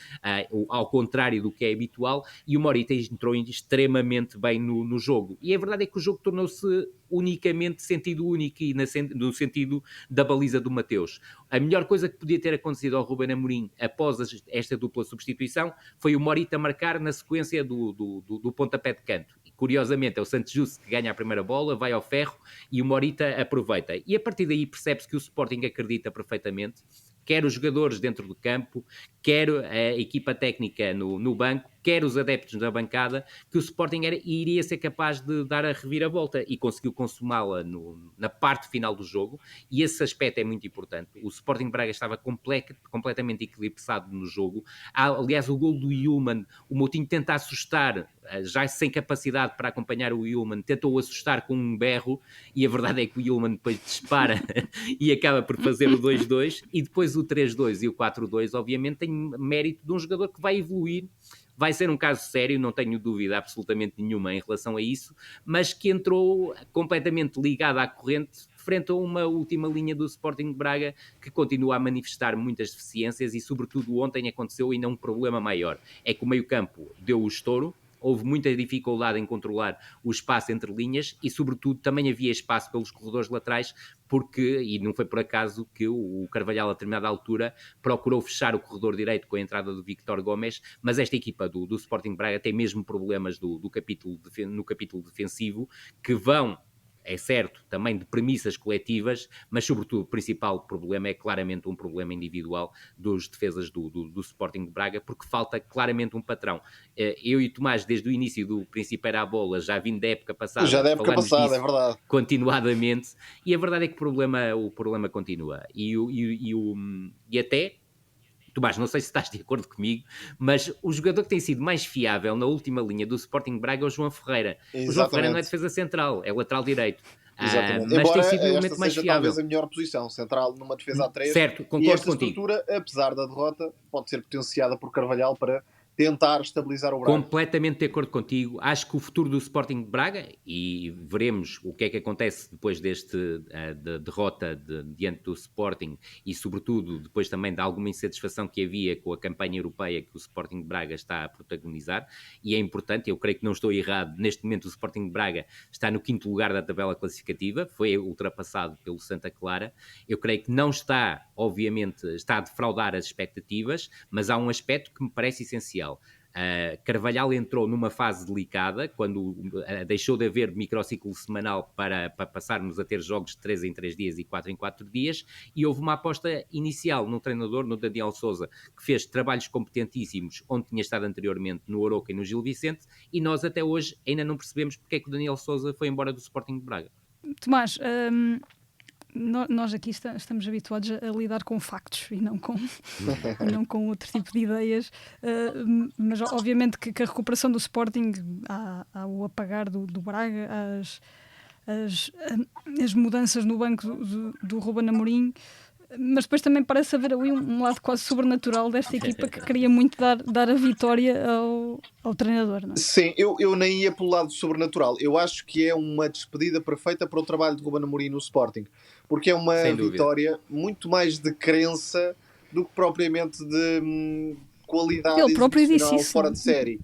ao contrário do que é habitual, e o Morita entrou extremamente bem no jogo. E a verdade é que o jogo tornou-se unicamente sentido único e no sentido da baliza do Mateus. A melhor coisa que podia ter acontecido ao Ruben Amorim após esta dupla substituição foi o Morita marcar na sequência do pontapé de canto. E, curiosamente, é o Santos Justo que ganha a primeira bola, vai ao ferro e o Morita aproveita. E a partir daí percebe-se que o Sporting acredita perfeitamente, quer os jogadores dentro do campo, quer a equipa técnica no banco, quer os adeptos na bancada, que o Sporting iria ser capaz de dar a reviravolta e conseguiu consumá-la na parte final do jogo, e esse aspecto é muito importante. O Sporting Braga estava completamente eclipsado no jogo. Aliás, o gol do Yulman, o Moutinho tenta assustar, já sem capacidade para acompanhar o Yulman, tentou assustar com um berro, e a verdade é que o Yulman depois dispara e acaba por fazer o 2-2, e depois o 3-2 e o 4-2, obviamente, tem mérito de um jogador que vai evoluir. Vai ser um caso sério, não tenho dúvida absolutamente nenhuma em relação a isso, mas que entrou completamente ligado à corrente frente a uma última linha do Sporting de Braga que continua a manifestar muitas deficiências e, sobretudo, ontem aconteceu ainda um problema maior. É que o meio-campo deu o estouro, houve muita dificuldade em controlar o espaço entre linhas e, sobretudo, também havia espaço pelos corredores laterais, porque, e não foi por acaso que o Carvalhal, a determinada altura, procurou fechar o corredor direito com a entrada do Víctor Gomes, mas esta equipa do Sporting Braga tem mesmo problemas no capítulo defensivo, que vão, é certo, também de premissas coletivas, mas sobretudo o principal problema é claramente um problema individual dos defesas do Sporting de Braga, porque falta claramente um patrão. Eu e Tomás, desde o início do Príncipe à Bola, já vindo da época passada, já da época passada, é verdade, continuadamente, e a verdade é que o problema continua. E até, Tomás, não sei se estás de acordo comigo, mas o jogador que tem sido mais fiável na última linha do Sporting Braga é o João Ferreira. Exatamente. O João Ferreira não é defesa central, é lateral direito. Exatamente. Mas embora tem sido o esta elemento mais seja fiável. talvez a melhor posição, central numa defesa a 3. Certo, concordo e esta contigo. estrutura, apesar da derrota, pode ser potenciada por Carvalhal para tentar estabilizar o Braga. Completamente de acordo contigo. Acho que o futuro do Sporting de Braga, e veremos o que é que acontece depois da derrota diante do Sporting e, sobretudo, depois também de alguma insatisfação que havia com a campanha europeia que o Sporting de Braga está a protagonizar, e é importante, eu creio que não estou errado, neste momento o Sporting de Braga está no 5º lugar da tabela classificativa, foi ultrapassado pelo Santa Clara. Eu creio que não está, obviamente, está a defraudar as expectativas, mas há um aspecto que me parece essencial. Carvalhal entrou numa fase delicada quando deixou de haver microciclo semanal para passarmos a ter jogos de 3 em 3 dias e 4 em 4 dias, e houve uma aposta inicial no treinador, no Daniel Sousa, que fez trabalhos competentíssimos onde tinha estado anteriormente no Aroca e no Gil Vicente, e nós até hoje ainda não percebemos porque é que o Daniel Sousa foi embora do Sporting de Braga. Tomás, nós aqui estamos habituados a lidar com factos e não com outro tipo de ideias, mas obviamente que a recuperação do Sporting, há o apagar do Braga, as mudanças no banco do Ruben Amorim, mas depois também parece haver ali um lado quase sobrenatural desta equipa que queria muito dar a vitória ao treinador, não é? Sim, eu nem ia pelo lado sobrenatural. Eu acho que é uma despedida perfeita para o trabalho de Ruben Amorim no Sporting, porque é uma vitória muito mais de crença do que propriamente de qualidade exibicional fora de série.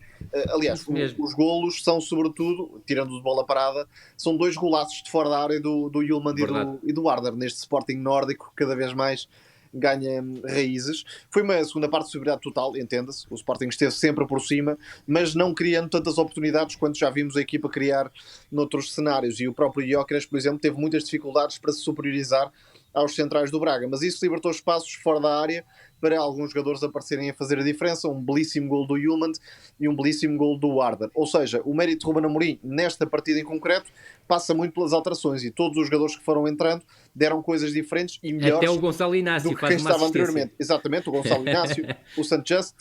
Aliás, os golos são, sobretudo, tirando de bola parada, são 2 golaços de fora da área do Yulman e do Arder, neste Sporting nórdico que cada vez mais ganha raízes. Foi uma segunda parte de superioridade total, entenda-se. O Sporting esteve sempre por cima, mas não criando tantas oportunidades quanto já vimos a equipa criar noutros cenários. E o próprio Gyökeres, por exemplo, teve muitas dificuldades para se superiorizar aos centrais do Braga, mas isso libertou espaços fora da área para alguns jogadores aparecerem a fazer a diferença. Um belíssimo gol do Yulman e um belíssimo gol do Arder. Ou seja, o mérito de Ruben Amorim nesta partida em concreto passa muito pelas alterações, e todos os jogadores que foram entrando deram coisas diferentes e melhores até o Gonçalo Inácio do que quem estava anteriormente. Exatamente, o Gonçalo Inácio, o Sanchez,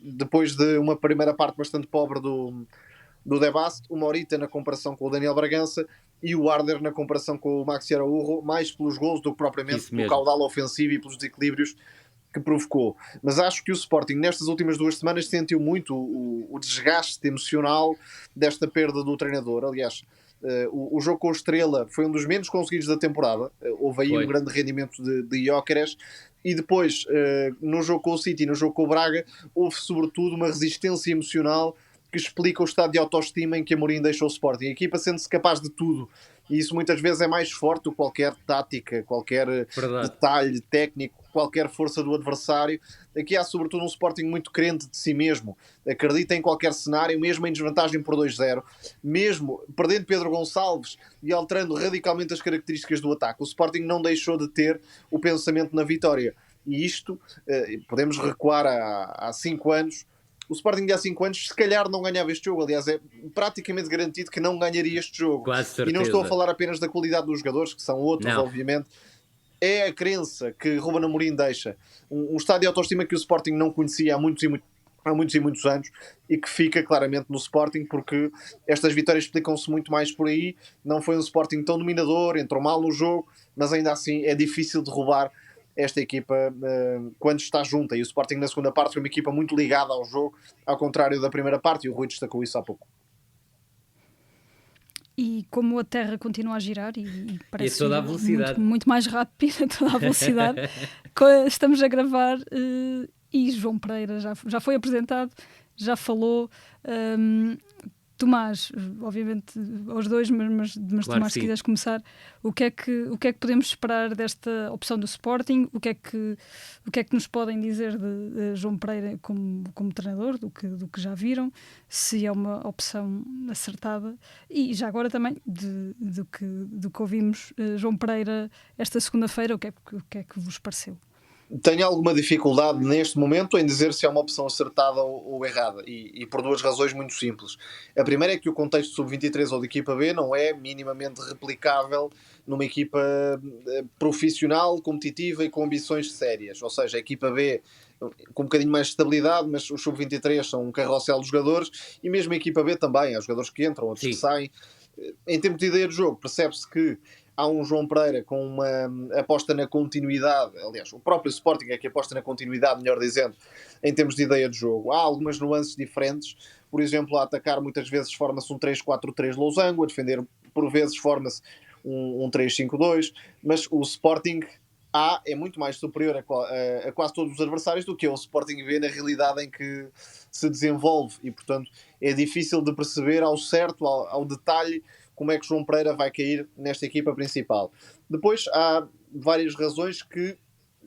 depois de uma primeira parte bastante pobre do Debast, o Morita na comparação com o Daniel Bragança e o Arder na comparação com o Maxi Araújo, mais pelos gols do que propriamente pelo caudal ofensivo e pelos desequilíbrios que provocou. Mas acho que o Sporting nestas últimas 2 semanas sentiu muito o desgaste emocional desta perda do treinador. Aliás, o jogo com o Estrela foi um dos menos conseguidos da temporada. Houve aí um grande rendimento de Gyökeres, e depois, no jogo com o City e no jogo com o Braga, houve sobretudo uma resistência emocional que explica o estado de autoestima em que Amorim deixou o Sporting. A equipa sente-se capaz de tudo, e isso muitas vezes é mais forte do que qualquer tática, qualquer Verdade. detalhe técnico, qualquer força do adversário. Aqui há sobretudo um Sporting muito crente de si mesmo, acredita em qualquer cenário, mesmo em desvantagem por 2-0, mesmo perdendo Pedro Gonçalves e alterando radicalmente as características do ataque. O Sporting não deixou de ter o pensamento na vitória, e isto podemos recuar há 5 anos. O Sporting de há 5 anos se calhar não ganhava este jogo. Aliás, é praticamente garantido que não ganharia este jogo. Quase certeza. E não estou a falar apenas da qualidade dos jogadores, que são outros, Não. obviamente. É a crença que Ruben Amorim deixa. Um estado de autoestima que o Sporting não conhecia há muitos e muitos anos, e que fica claramente no Sporting, porque estas vitórias explicam-se muito mais por aí. Não foi um Sporting tão dominador, entrou mal no jogo, mas ainda assim é difícil derrubar esta equipa quando está junta. E o Sporting na segunda parte foi uma equipa muito ligada ao jogo, ao contrário da primeira parte, e o Rui destacou isso há pouco. E como a Terra continua a girar e parece toda a velocidade. muito mais rápida, toda a velocidade, estamos a gravar e João Pereira já foi apresentado, já falou. Tomás, obviamente aos dois, mas Claro, Tomás, sim. se quiseres começar, o que é que podemos esperar desta opção do Sporting? O que é que nos podem dizer de João Pereira como treinador, do que já viram, se é uma opção acertada, e já agora também do que ouvimos João Pereira esta segunda-feira, o que é que vos pareceu? Tenho alguma dificuldade neste momento em dizer se é uma opção acertada ou errada, e por duas razões muito simples. A primeira é que o contexto sub-23 ou de equipa B não é minimamente replicável numa equipa profissional, competitiva e com ambições sérias. Ou seja, a equipa B com um bocadinho mais de estabilidade, mas os sub-23 são um carrossel de jogadores, e mesmo a equipa B também, há jogadores que entram, outros que saem. Em termos de ideia de jogo, percebe-se que há um João Pereira com uma aposta na continuidade. Aliás, o próprio Sporting é que aposta na continuidade, melhor dizendo, em termos de ideia de jogo. Há algumas nuances diferentes. Por exemplo, a atacar muitas vezes forma-se um 3-4-3 losango, a defender por vezes forma-se um 3-5-2, mas o Sporting A é muito mais superior a quase todos os adversários do que o Sporting B na realidade em que se desenvolve, e portanto é difícil de perceber ao certo, ao detalhe, como é que João Pereira vai cair nesta equipa principal. Depois há várias razões que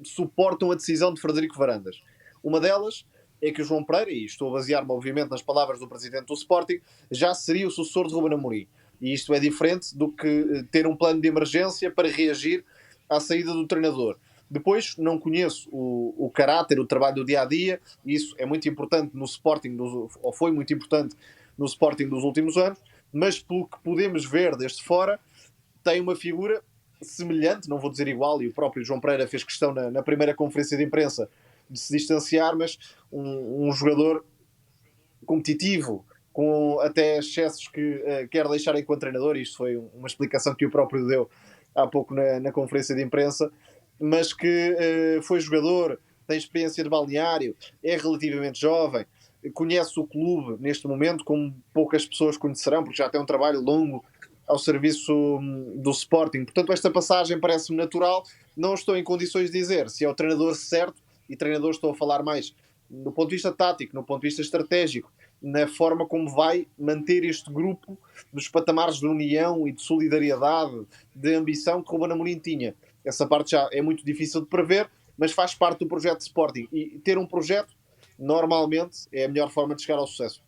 suportam a decisão de Frederico Varandas. Uma delas é que o João Pereira, e estou a basear-me obviamente nas palavras do presidente do Sporting, já seria o sucessor de Ruben Amorim. E isto é diferente do que ter um plano de emergência para reagir à saída do treinador. Depois, não conheço o caráter, o trabalho do dia-a-dia, e isso é muito importante no Sporting, ou foi muito importante no Sporting dos últimos anos, mas pelo que podemos ver desde fora, tem uma figura semelhante, não vou dizer igual, e o próprio João Pereira fez questão na primeira conferência de imprensa de se distanciar, mas um jogador competitivo, com até excessos que quer deixar enquanto treinador, e isto foi uma explicação que o próprio deu há pouco na conferência de imprensa, mas que foi jogador, tem experiência de balneário, é relativamente jovem, conhece o clube neste momento como poucas pessoas conhecerão, porque já tem um trabalho longo ao serviço do Sporting. Portanto, esta passagem parece-me natural. Não estou em condições de dizer se é o treinador certo, e treinador estou a falar mais no ponto de vista tático, no ponto de vista estratégico, na forma como vai manter este grupo dos patamares de união e de solidariedade, de ambição que Ruben Amorim tinha. Essa parte já é muito difícil de prever, mas faz parte do projeto de Sporting. E ter um projeto, normalmente, é a melhor forma de chegar ao sucesso.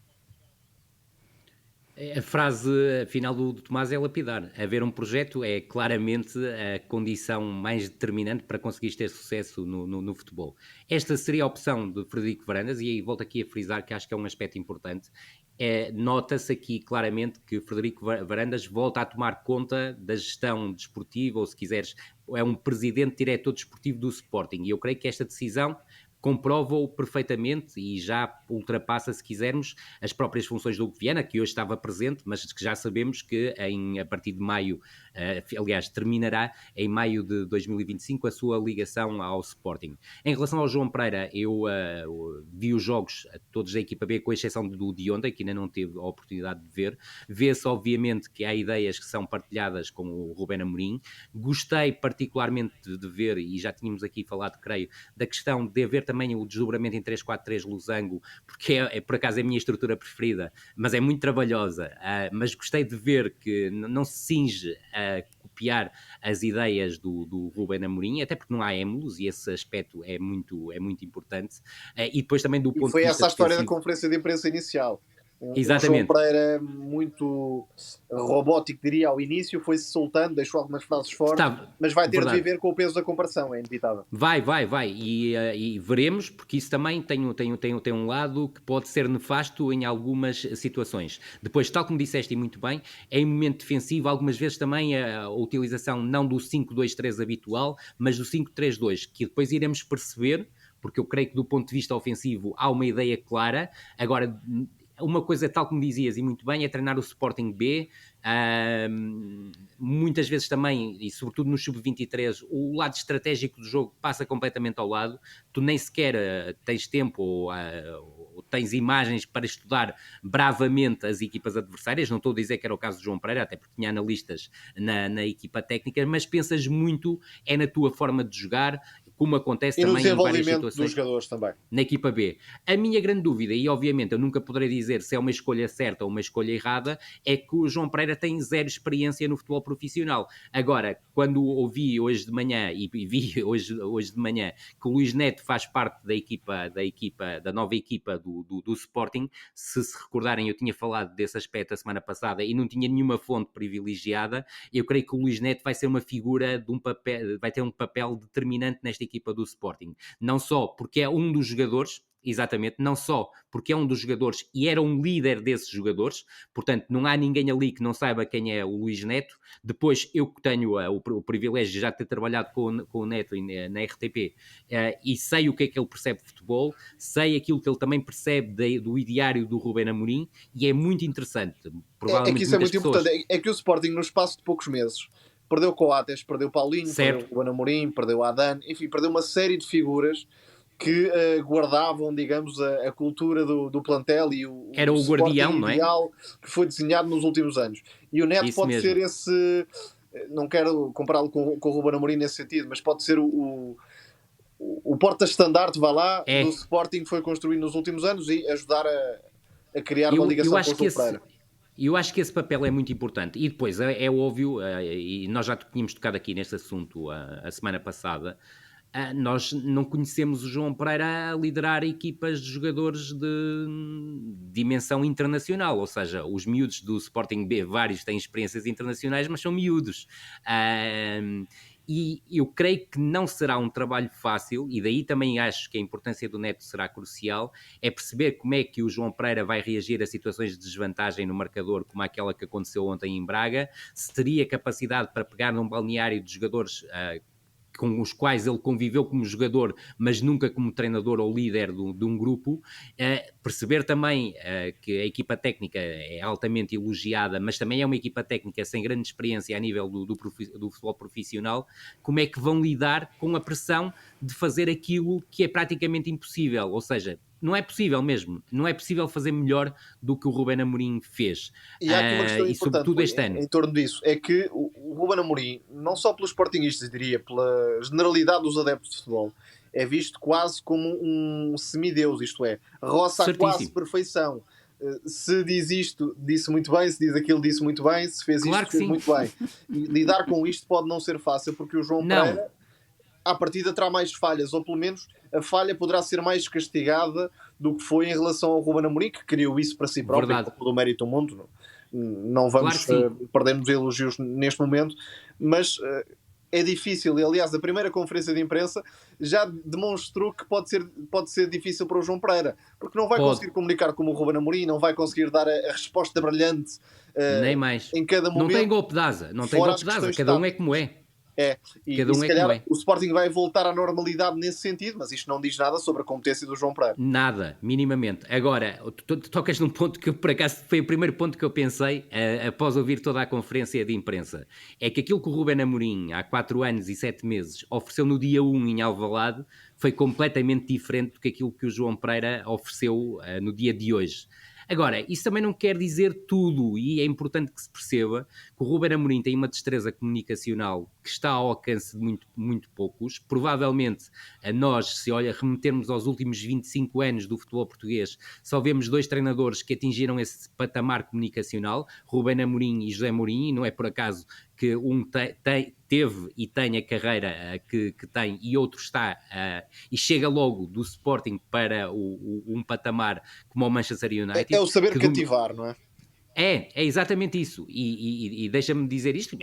A frase final do Tomás é lapidar. Haver um projeto é claramente a condição mais determinante para conseguir ter sucesso no futebol. Esta seria a opção de Frederico Varandas, e aí volto aqui a frisar que acho que é um aspecto importante. Nota-se aqui claramente que Frederico Varandas volta a tomar conta da gestão desportiva, ou se quiseres, é um presidente diretor desportivo do Sporting, e eu creio que esta decisão comprova-o perfeitamente e já ultrapassa, se quisermos, as próprias funções do Hugo Viana, que hoje estava presente, mas que já sabemos que a partir de maio, aliás, terminará em maio de 2025 a sua ligação ao Sporting. Em relação ao João Pereira, eu vi os jogos todos da equipa B, com exceção do de ontem, que ainda não teve a oportunidade de ver. Vê-se, obviamente, que há ideias que são partilhadas com o Rubén Amorim. Gostei particularmente de ver, e já tínhamos aqui falado, creio, da questão de haver também o desdobramento em 3-4-3 losango, porque por acaso é a minha estrutura preferida, mas é muito trabalhosa, mas gostei de ver que não se cinge a copiar as ideias do Rubén Amorim, até porque não há émulos, e esse aspecto é muito importante, e depois também do ponto de vista... E foi essa a história defensivo. Da conferência de imprensa inicial. Exatamente. O João Pereira, muito robótico, diria, ao início, foi-se soltando, deixou algumas frases fora, mas vai ter de viver com o peso da comparação, é inevitável. Vai, e veremos, porque isso também tem um lado que pode ser nefasto em algumas situações. Depois, tal como disseste e muito bem, em momento defensivo, algumas vezes também a utilização não do 5-2-3 habitual, mas do 5-3-2, que depois iremos perceber, porque eu creio que do ponto de vista ofensivo há uma ideia clara. Agora, uma coisa, tal como dizias e muito bem, é treinar o Sporting B, muitas vezes também, e sobretudo no Sub-23, o lado estratégico do jogo passa completamente ao lado, tu nem sequer tens tempo ou tens imagens para estudar bravamente as equipas adversárias. Não estou a dizer que era o caso de João Pereira, até porque tinha analistas na equipa técnica, mas pensas muito na tua forma de jogar, como acontece também em várias situações dos jogadores também. Na equipa B. A minha grande dúvida, e obviamente eu nunca poderei dizer se é uma escolha certa ou uma escolha errada, é que o João Pereira tem zero experiência no futebol profissional. Agora, quando ouvi hoje de manhã, e vi hoje de manhã, que o Luís Neto faz parte da nova equipa do Sporting, se recordarem, eu tinha falado desse aspecto a semana passada e não tinha nenhuma fonte privilegiada. Eu creio que o Luís Neto vai ser uma figura vai ter um papel determinante nesta equipa do Sporting, não só porque é um dos jogadores, exatamente, não só porque é um dos jogadores e era um líder desses jogadores, portanto não há ninguém ali que não saiba quem é o Luís Neto. Depois eu que tenho o privilégio de já ter trabalhado com o Neto na RTP, e sei o que é que ele percebe de futebol, sei aquilo que ele também percebe do ideário do Rubén Amorim, e é muito interessante. É que isso é muito importante, é que o Sporting no espaço de poucos meses perdeu Coates, perdeu Paulinho, certo, perdeu o Rubén Amorim, perdeu Adan, enfim, perdeu uma série de figuras que guardavam, digamos, a cultura do plantel e era o guardião, não é? Ideal que foi desenhado nos últimos anos. E o Neto isso pode mesmo. ser esse, não quero compará-lo com o Rubén Amorim nesse sentido, mas pode ser o porta-estandarte, vá lá, do Sporting que foi construído nos últimos anos e ajudar a criar uma ligação com o João Pereira. Eu acho que esse papel é muito importante. E depois, é óbvio, e nós já tínhamos tocado aqui neste assunto a semana passada, nós não conhecemos o João Pereira a liderar equipas de jogadores de dimensão internacional, ou seja, os miúdos do Sporting B, vários têm experiências internacionais, mas são miúdos. E eu creio que não será um trabalho fácil, e daí também acho que a importância do Neto será crucial, é perceber como é que o João Pereira vai reagir a situações de desvantagem no marcador, como aquela que aconteceu ontem em Braga, se teria capacidade para pegar num balneário de jogadores com os quais ele conviveu como jogador, mas nunca como treinador ou líder de um grupo, perceber também que a equipa técnica é altamente elogiada, mas também é uma equipa técnica sem grande experiência a nível do futebol profissional, como é que vão lidar com a pressão de fazer aquilo que é praticamente impossível, ou seja, não é possível mesmo, não é possível fazer melhor do que o Rubén Amorim fez. E há aqui uma questão e sobretudo este ano. Em torno disso, é que o Rubén Amorim, não só pelos sportinguistas, diria, pela generalidade dos adeptos de futebol, é visto quase como um semideus, isto é, roça a quase perfeição. Se diz isto, disse muito bem, se diz aquilo, disse muito bem, se fez claro isto, fez muito bem. E lidar com isto pode não ser fácil, porque o João Pereira, à partida, terá mais falhas, ou pelo menos a falha poderá ser mais castigada do que foi em relação ao Rubén Amorim, que criou isso para si próprio, com todo o mérito do mundo. Não vamos perdermos elogios neste momento, mas é difícil, e aliás a primeira conferência de imprensa já demonstrou que pode ser difícil para o João Pereira, porque não vai conseguir comunicar como o Rubén Amorim, não vai conseguir dar a resposta brilhante nem mais. Em cada momento. Não tem golpe de asa, cada um é como é. E Cada um se é calhar como é. o Sporting vai voltar à normalidade nesse sentido, mas isto não diz nada sobre a competência do João Pereira. Nada, minimamente. Agora, tu tocas num ponto que por acaso foi o primeiro ponto que eu pensei após ouvir toda a conferência de imprensa. É que aquilo que o Ruben Amorim, há 4 anos e 7 meses, ofereceu no dia 1 em Alvalade foi completamente diferente do que aquilo que o João Pereira ofereceu no dia de hoje. Agora, isso também não quer dizer tudo, e é importante que se perceba que o Ruben Amorim tem uma destreza comunicacional que está ao alcance de muito, muito poucos. Provavelmente, nós, se remetermos aos últimos 25 anos do futebol português, só vemos 2 treinadores que atingiram esse patamar comunicacional, Ruben Amorim e José Mourinho, e não é por acaso que um teve e tem a carreira que tem e outro está e chega logo do Sporting para um patamar como o Manchester United. É o saber cativar, não é? É exatamente isso. E deixa-me dizer isto,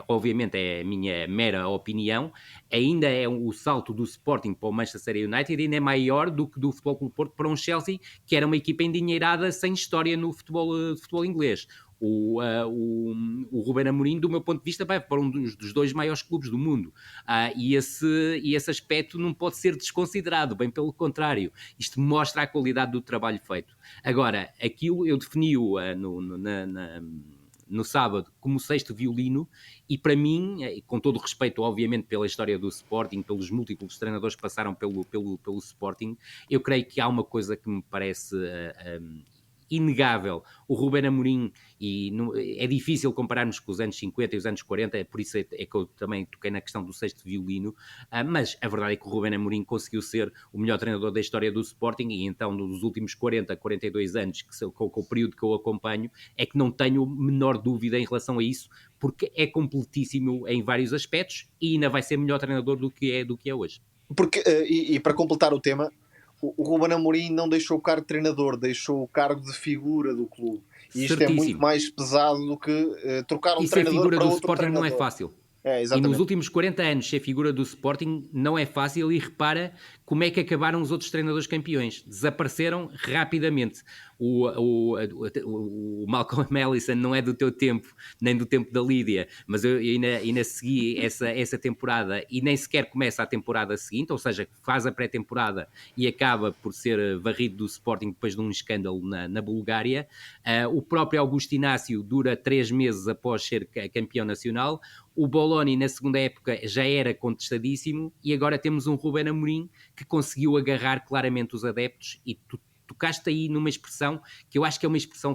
obviamente é a minha mera opinião, ainda é o salto do Sporting para o Manchester United ainda é maior do que do Futebol Clube do Porto para um Chelsea, que era uma equipa endinheirada sem história no futebol inglês. O Ruben Amorim, do meu ponto de vista, vai para um dos 2 maiores clubes do mundo, e esse aspecto não pode ser desconsiderado, bem pelo contrário, isto mostra a qualidade do trabalho feito. Agora, aquilo eu defini-o no sábado como 6º violino, e para mim, com todo o respeito obviamente pela história do Sporting, pelos múltiplos treinadores que passaram pelo Sporting, eu creio que há uma coisa que me parece inegável. O Ruben Amorim, e é difícil compararmos com os anos 50 e os anos 40, por isso é que eu também toquei na questão do 6º violino, mas a verdade é que o Ruben Amorim conseguiu ser o melhor treinador da história do Sporting, e então nos últimos 40, 42 anos, com o período que eu acompanho, é que não tenho menor dúvida em relação a isso, porque é completíssimo em vários aspectos e ainda vai ser melhor treinador do que é hoje. Porque, e para completar o tema, o Ruben Amorim não deixou o cargo de treinador, deixou o cargo de figura do clube. E isto Certíssimo. é muito mais pesado do que trocar um treinador para outro treinador. E ser figura do Sporting não é fácil. E nos últimos 40 anos ser figura do Sporting não é fácil, e repara como é que acabaram os outros treinadores campeões. Desapareceram rapidamente. O Malcolm Ellison não é do teu tempo, nem do tempo da Lídia, mas eu ainda segui essa temporada, e nem sequer começa a temporada seguinte, ou seja, faz a pré-temporada e acaba por ser varrido do Sporting depois de um escândalo na Bulgária. O próprio Augusto Inácio dura 3 meses após ser campeão nacional. O Bologna na segunda época já era contestadíssimo, e agora temos um Ruben Amorim que conseguiu agarrar claramente os adeptos, e tu tocaste aí numa expressão que eu acho que é uma expressão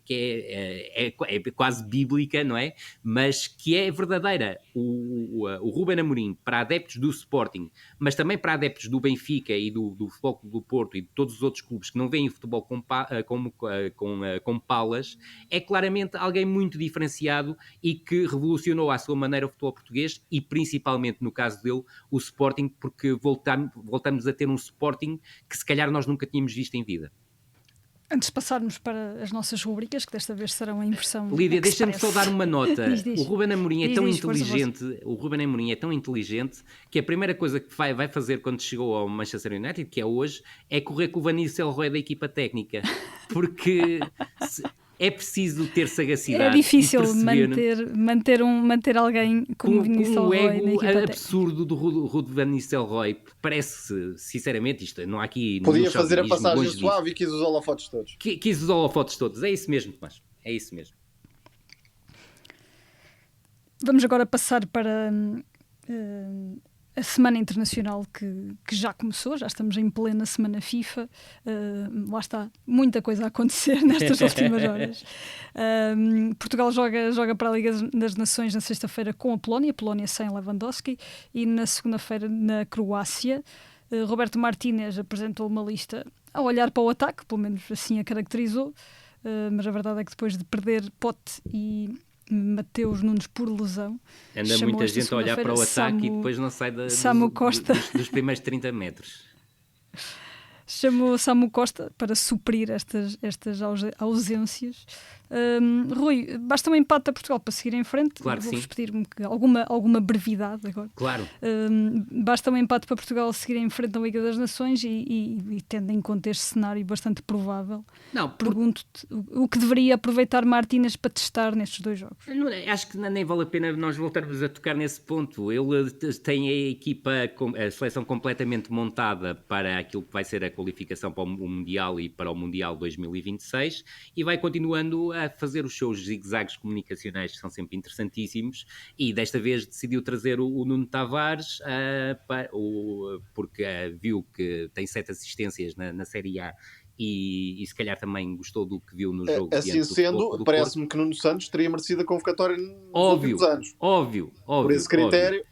que é quase bíblica, não é? Mas que é verdadeira. O Ruben Amorim, para adeptos do Sporting, mas também para adeptos do Benfica e do Futebol Clube do Porto e de todos os outros clubes que não veem o futebol com palas, é claramente alguém muito diferenciado e que revolucionou à sua maneira o futebol português, e principalmente no caso dele o Sporting, porque voltamos a ter um Sporting que se calhar nós nunca tínhamos visto em vida. Antes de passarmos para as nossas rubricas, que desta vez serão a impressão Lídia, deixa-me só dar uma nota. Diz. O Ruben Amorim é tão inteligente, força. o Ruben Amorim é tão inteligente que a primeira coisa que vai fazer quando chegou ao Manchester United, que é hoje, é correr com o Van Nistelrooy da equipa técnica, porque é preciso ter sagacidade. É difícil manter alguém como o Van Nistelrooy na equipa técnica. Absurdo do Ruud Van Nistelrooy. Parece, sinceramente, isto não há aqui... Podia fazer a passagem suave e quis os holofotes todos. Quis os holofotes todos. É isso mesmo, Tomás. É isso mesmo. Vamos agora passar para a Semana Internacional que já começou, já estamos em plena Semana FIFA. Lá está, muita coisa a acontecer nestas últimas horas. Portugal joga para a Liga das Nações na sexta-feira com a Polónia sem Lewandowski, e na segunda-feira na Croácia. Roberto Martínez apresentou uma lista a olhar para o ataque, pelo menos assim a caracterizou, mas a verdade é que depois de perder Pote e Mateus Nunes por lesão, anda muita gente a olhar para o ataque e depois não sai dos primeiros 30 metros. chamou Samu Costa para suprir estas ausências. Rui, basta um empate a Portugal para seguir em frente. Claro que Vou-vos sim. pedir alguma brevidade agora. Claro. Basta um empate para Portugal seguir em frente à Liga das Nações e tendo em conta este cenário bastante provável, Não, pergunto-te o que deveria aproveitar Martínez para testar nestes 2 jogos. Acho que nem vale a pena nós voltarmos a tocar nesse ponto. Ele tem a seleção completamente montada para aquilo que vai ser a qualificação para o Mundial e para o Mundial 2026 e vai continuando a fazer os seus zigue-zagues comunicacionais que são sempre interessantíssimos e desta vez decidiu trazer o Nuno Tavares porque viu que tem 7 assistências na Série A e se calhar também gostou do que viu no jogo. Assim sendo, parece-me que Nuno Santos teria merecido a convocatória nos últimos anos. Óbvio. Por esse critério.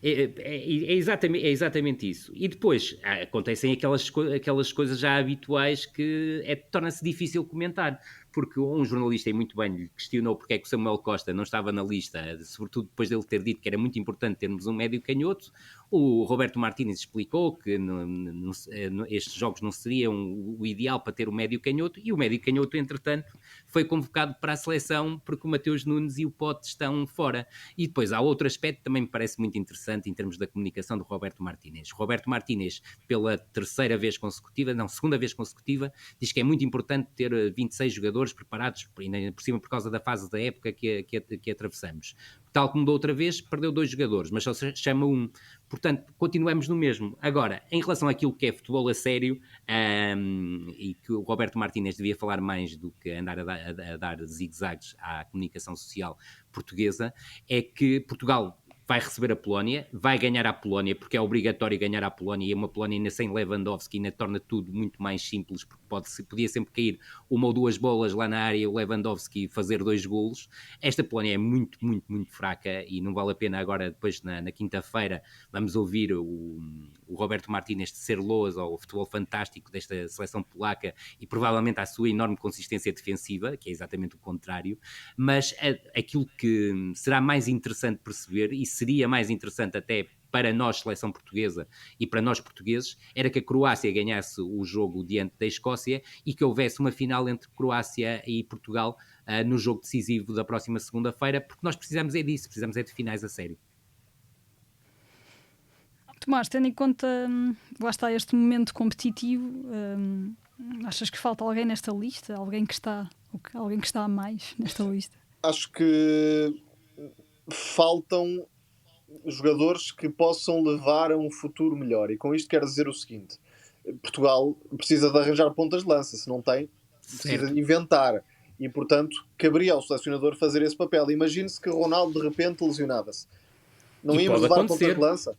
É exatamente isso. E depois acontecem aquelas coisas já habituais que torna-se difícil comentar, porque um jornalista muito bem lhe questionou porque é que o Samuel Costa não estava na lista, sobretudo depois dele ter dito que era muito importante termos um médio canhoto. O Roberto Martínez explicou que estes jogos não seriam o ideal para ter o médio canhoto, e o médio canhoto, entretanto, foi convocado para a seleção porque o Mateus Nunes e o Pote estão fora. E depois há outro aspecto que também me parece muito interessante em termos da comunicação do Roberto Martínez. Roberto Martínez, pela segunda vez consecutiva, diz que é muito importante ter 26 jogadores preparados, por cima por causa da fase da época que atravessamos. Tal como da outra vez, perdeu 2 jogadores, mas só se chama um. Portanto, continuamos no mesmo. Agora, em relação àquilo que é futebol a sério, e que o Roberto Martínez devia falar mais do que andar a dar zigue-zagues à comunicação social portuguesa, é que Portugal vai receber a Polónia, vai ganhar a Polónia, porque é obrigatório ganhar a Polónia, e uma Polónia ainda sem Lewandowski ainda torna tudo muito mais simples, porque podia sempre cair 1 ou 2 bolas lá na área e o Lewandowski fazer 2 golos. Esta Polónia é muito, muito, muito fraca e não vale a pena agora, depois na quinta-feira, vamos ouvir o Roberto Martínez tecer loas ao futebol fantástico desta seleção polaca e provavelmente à sua enorme consistência defensiva, que é exatamente o contrário, mas aquilo que será mais interessante perceber, e seria mais interessante até para nós, seleção portuguesa, e para nós portugueses, era que a Croácia ganhasse o jogo diante da Escócia e que houvesse uma final entre Croácia e Portugal no jogo decisivo da próxima segunda-feira, porque nós precisamos disso, precisamos de finais a sério. Tomás, tendo em conta, lá está este momento competitivo, achas que falta alguém nesta lista? Alguém que está a mais nesta lista? Acho que faltam jogadores que possam levar a um futuro melhor, e com isto quero dizer o seguinte: Portugal precisa de arranjar pontas de lança, se não tem, precisa de inventar, e portanto caberia ao selecionador fazer esse papel. Imagine-se que Ronaldo de repente lesionava-se, não íamos levar pontas de lança?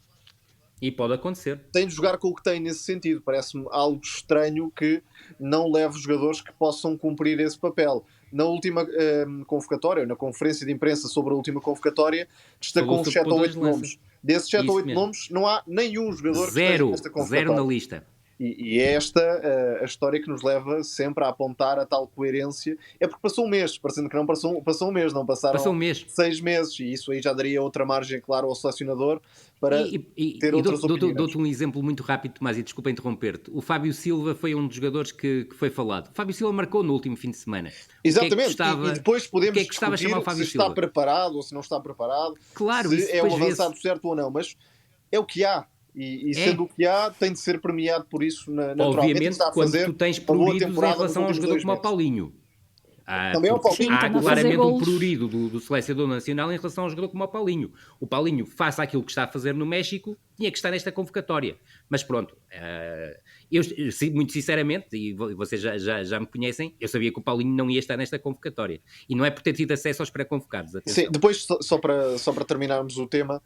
E pode acontecer. Tem de jogar com o que tem nesse sentido. Parece-me algo estranho que não leve jogadores que possam cumprir esse papel. Na última convocatória, na conferência de imprensa sobre a última convocatória, destacou uns 7 ou 8 nomes. Desses 7 ou 8 nomes, não há nenhum jogador que esteja nesta convocatória. 0 na lista. E é esta a história que nos leva sempre a apontar a tal coerência. É porque passou um mês, parecendo que não passou um mês, não passaram 6 meses, e isso aí já daria outra margem, claro, ao selecionador para ter outras opiniões. Dou-te um exemplo muito rápido, Tomás, e desculpa interromper-te. O Fábio Silva foi um dos jogadores que foi falado. O Fábio Silva marcou no último fim de semana. Exatamente, e depois podemos discutir se está Silva? Preparado ou se não está preparado, claro, se é um avançado certo ou não, mas é o que há. E sendo o que há, tem de ser premiado por isso naturalmente. Obviamente, quando tu tens pruridos em relação a um jogador como o Paulinho. Também é o Paulinho. Há claramente um prurido do selecionador nacional em relação a um jogador como o Paulinho. O Paulinho, face àquilo que está a fazer no México, tinha que estar nesta convocatória. Mas pronto, eu muito sinceramente, e vocês já me conhecem, eu sabia que o Paulinho não ia estar nesta convocatória. E não é por ter tido acesso aos pré-convocados. Sim, depois, só para terminarmos o tema,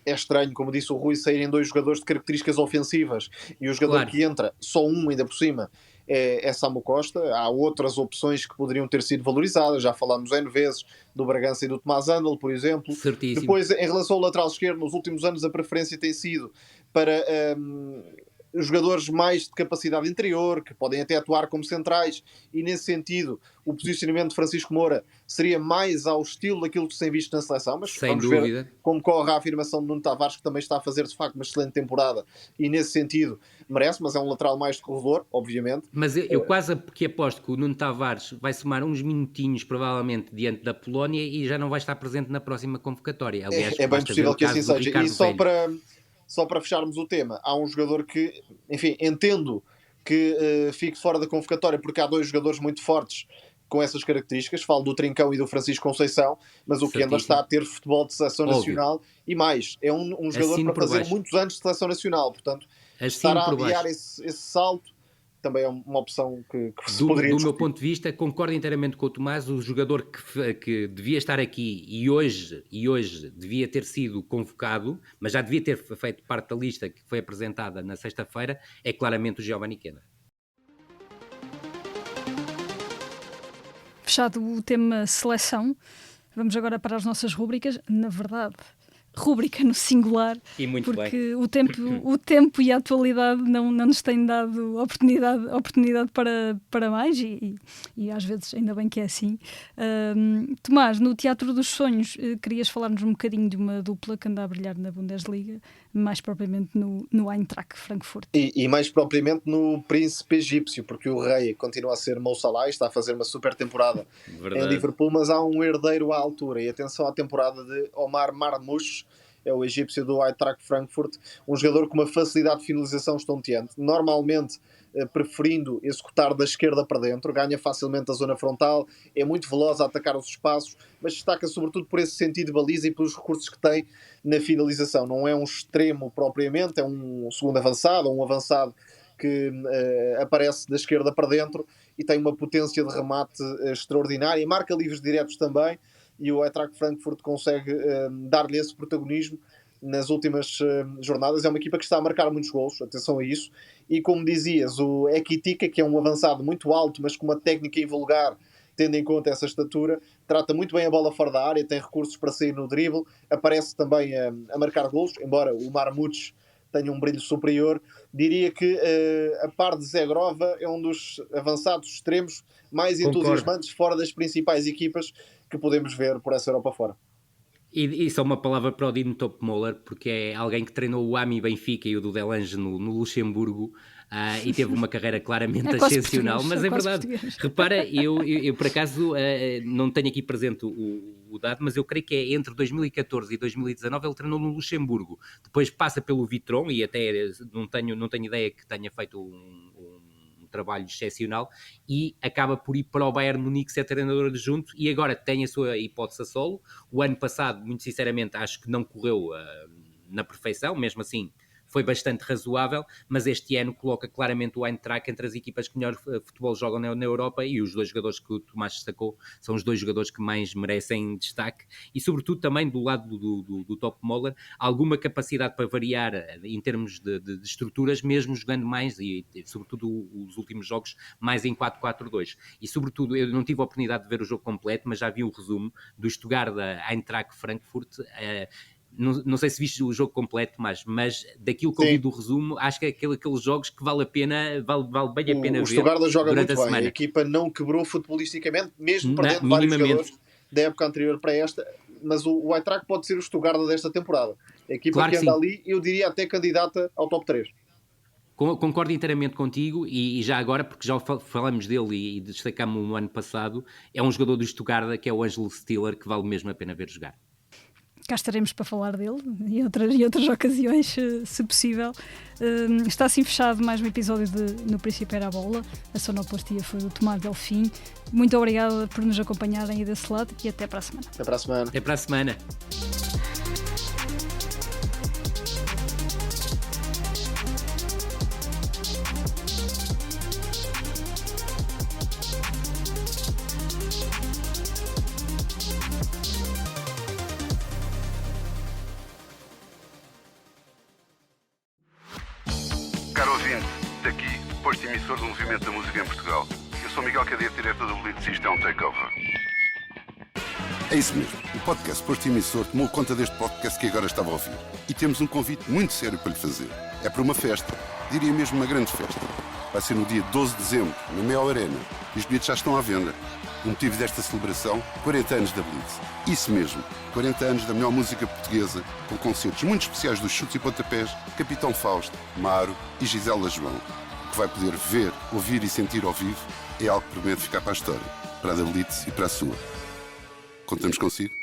é estranho, como disse o Rui, saírem 2 jogadores de características ofensivas e o jogador que entra, só um ainda por cima, é Samu Costa. Há outras opções que poderiam ter sido valorizadas, já falámos N vezes do Bragança e do Tomás Andal, por exemplo. Certíssimo. Depois, em relação ao lateral esquerdo, nos últimos anos a preferência tem sido para jogadores mais de capacidade interior, que podem até atuar como centrais, e nesse sentido o posicionamento de Francisco Moura seria mais ao estilo daquilo que se tem visto na seleção, mas sem vamos dúvida ver como corre a afirmação de Nuno Tavares, que também está a fazer de facto uma excelente temporada, e nesse sentido merece, mas é um lateral mais de corredor, obviamente. Mas eu quase que aposto que o Nuno Tavares vai somar uns minutinhos provavelmente diante da Polónia e já não vai estar presente na próxima convocatória. Aliás, É bem basta ver possível o que assim caso do seja. Ricardo E Velho. só para fecharmos o tema, há um jogador que, enfim, entendo que fique fora da convocatória porque há 2 jogadores muito fortes com essas características, falo do Trincão e do Francisco Conceição, mas o Kenda está a ter futebol de seleção nacional e mais, é um jogador Assino para fazer baixo. muitos anos de seleção nacional, portanto, estar a adiar esse salto também é uma opção que se poderia discutir. Do meu ponto de vista, concordo inteiramente com o Tomás, o jogador que devia estar aqui e hoje devia ter sido convocado, mas já devia ter feito parte da lista que foi apresentada na sexta-feira, é claramente o Giovanni Kenda. Fechado o tema seleção, vamos agora para as nossas rúbricas. Na verdade, rúbrica no singular, porque o tempo e a atualidade não nos têm dado oportunidade para mais e às vezes ainda bem que é assim. Tomás, no Teatro dos Sonhos, querias falar-nos um bocadinho de uma dupla que anda a brilhar na Bundesliga, mais propriamente no Eintracht Frankfurt. E mais propriamente no Príncipe Egípcio, porque o rei continua a ser Mo Salah, está a fazer uma super temporada em Liverpool, mas há um herdeiro à altura, e atenção à temporada de Omar Marmoush, é o egípcio do Eintracht Frankfurt, um jogador com uma facilidade de finalização estonteante, normalmente preferindo executar da esquerda para dentro, ganha facilmente a zona frontal, é muito veloz a atacar os espaços, mas destaca sobretudo por esse sentido de baliza e pelos recursos que tem na finalização. Não é um extremo propriamente, é um segundo avançado, ou um avançado que aparece da esquerda para dentro e tem uma potência de remate extraordinária, marca livros diretos também, e o Eintracht Frankfurt consegue dar-lhe esse protagonismo nas últimas jornadas. É uma equipa que está a marcar muitos golos, atenção a isso, e como dizias, o Ekitika, que é um avançado muito alto, mas com uma técnica invulgar, tendo em conta essa estatura, trata muito bem a bola fora da área, tem recursos para sair no drible, aparece também a marcar golos, embora o Marmoush tenha um brilho superior. Diria que a par de Zé Grova é um dos avançados extremos mais entusiasmantes fora das principais equipas que podemos ver por essa Europa fora. E só uma palavra para o Dino Topmoller, porque é alguém que treinou o AMI Benfica e o do Delange no Luxemburgo e teve uma carreira claramente excepcional, mas é verdade. Repara, eu por acaso não tenho aqui presente o dado, mas eu creio que é entre 2014 e 2019 ele treinou no Luxemburgo, depois passa pelo Vitron e até não tenho ideia que tenha feito um trabalho excepcional e acaba por ir para o Bayern Munique ser treinador adjunto e agora tem a sua hipótese a solo. O ano passado, muito sinceramente, acho que não correu na perfeição, mesmo assim foi bastante razoável, mas este ano coloca claramente o Eintracht entre as equipas que melhor futebol jogam na Europa e os 2 jogadores que o Tomás destacou são os 2 jogadores que mais merecem destaque e sobretudo também do lado do Topmoller alguma capacidade para variar em termos de estruturas, mesmo jogando mais e sobretudo os últimos jogos mais em 4-4-2 e sobretudo eu não tive a oportunidade de ver o jogo completo, mas já vi o resumo do Stuttgart da Eintracht Frankfurt. Não sei se viste o jogo completo, mas daquilo que eu vi do resumo, acho que é aqueles jogos que vale bem a pena ver. O Stuttgart joga muito bem, semana. A equipa não quebrou futbolisticamente, mesmo perdendo vários jogadores da época anterior para esta, mas o Eintracht pode ser o Stuttgart desta temporada. A equipa claro que anda ali, eu diria até candidata ao top 3. Concordo inteiramente contigo e já agora, porque já falamos dele e destacámos no ano passado, é um jogador do Stuttgart que é o Ângelo Stiller, que vale mesmo a pena ver jogar. Cá estaremos para falar dele em outras ocasiões, se possível. Está assim fechado mais um episódio de No Princípio Era a Bola. A sonoplastia foi do Tomás Delfim. Muito obrigada por nos acompanharem aí desse lado e até para a semana. Até para a semana. Até para a semana. Caro ouvinte, daqui, posto emissor do Movimento da Música em Portugal. Eu sou Miguel Cadete, diretor do Blitz, isto é um takeover. É isso mesmo. O podcast Posto Emissor tomou conta deste podcast que agora estava a ouvir. E temos um convite muito sério para lhe fazer. É para uma festa, diria mesmo uma grande festa. Vai ser no dia 12 de dezembro, na Mel Arena. E os bilhetes já estão à venda. O motivo desta celebração, 40 anos da Blitz. Isso mesmo, 40 anos da melhor música portuguesa, com concertos muito especiais dos Chutes e Pontapés, Capitão Fausto, Maro e Gisela João. O que vai poder ver, ouvir e sentir ao vivo é algo que promete ficar para a história, para a da Blitz e para a sua. Contamos consigo?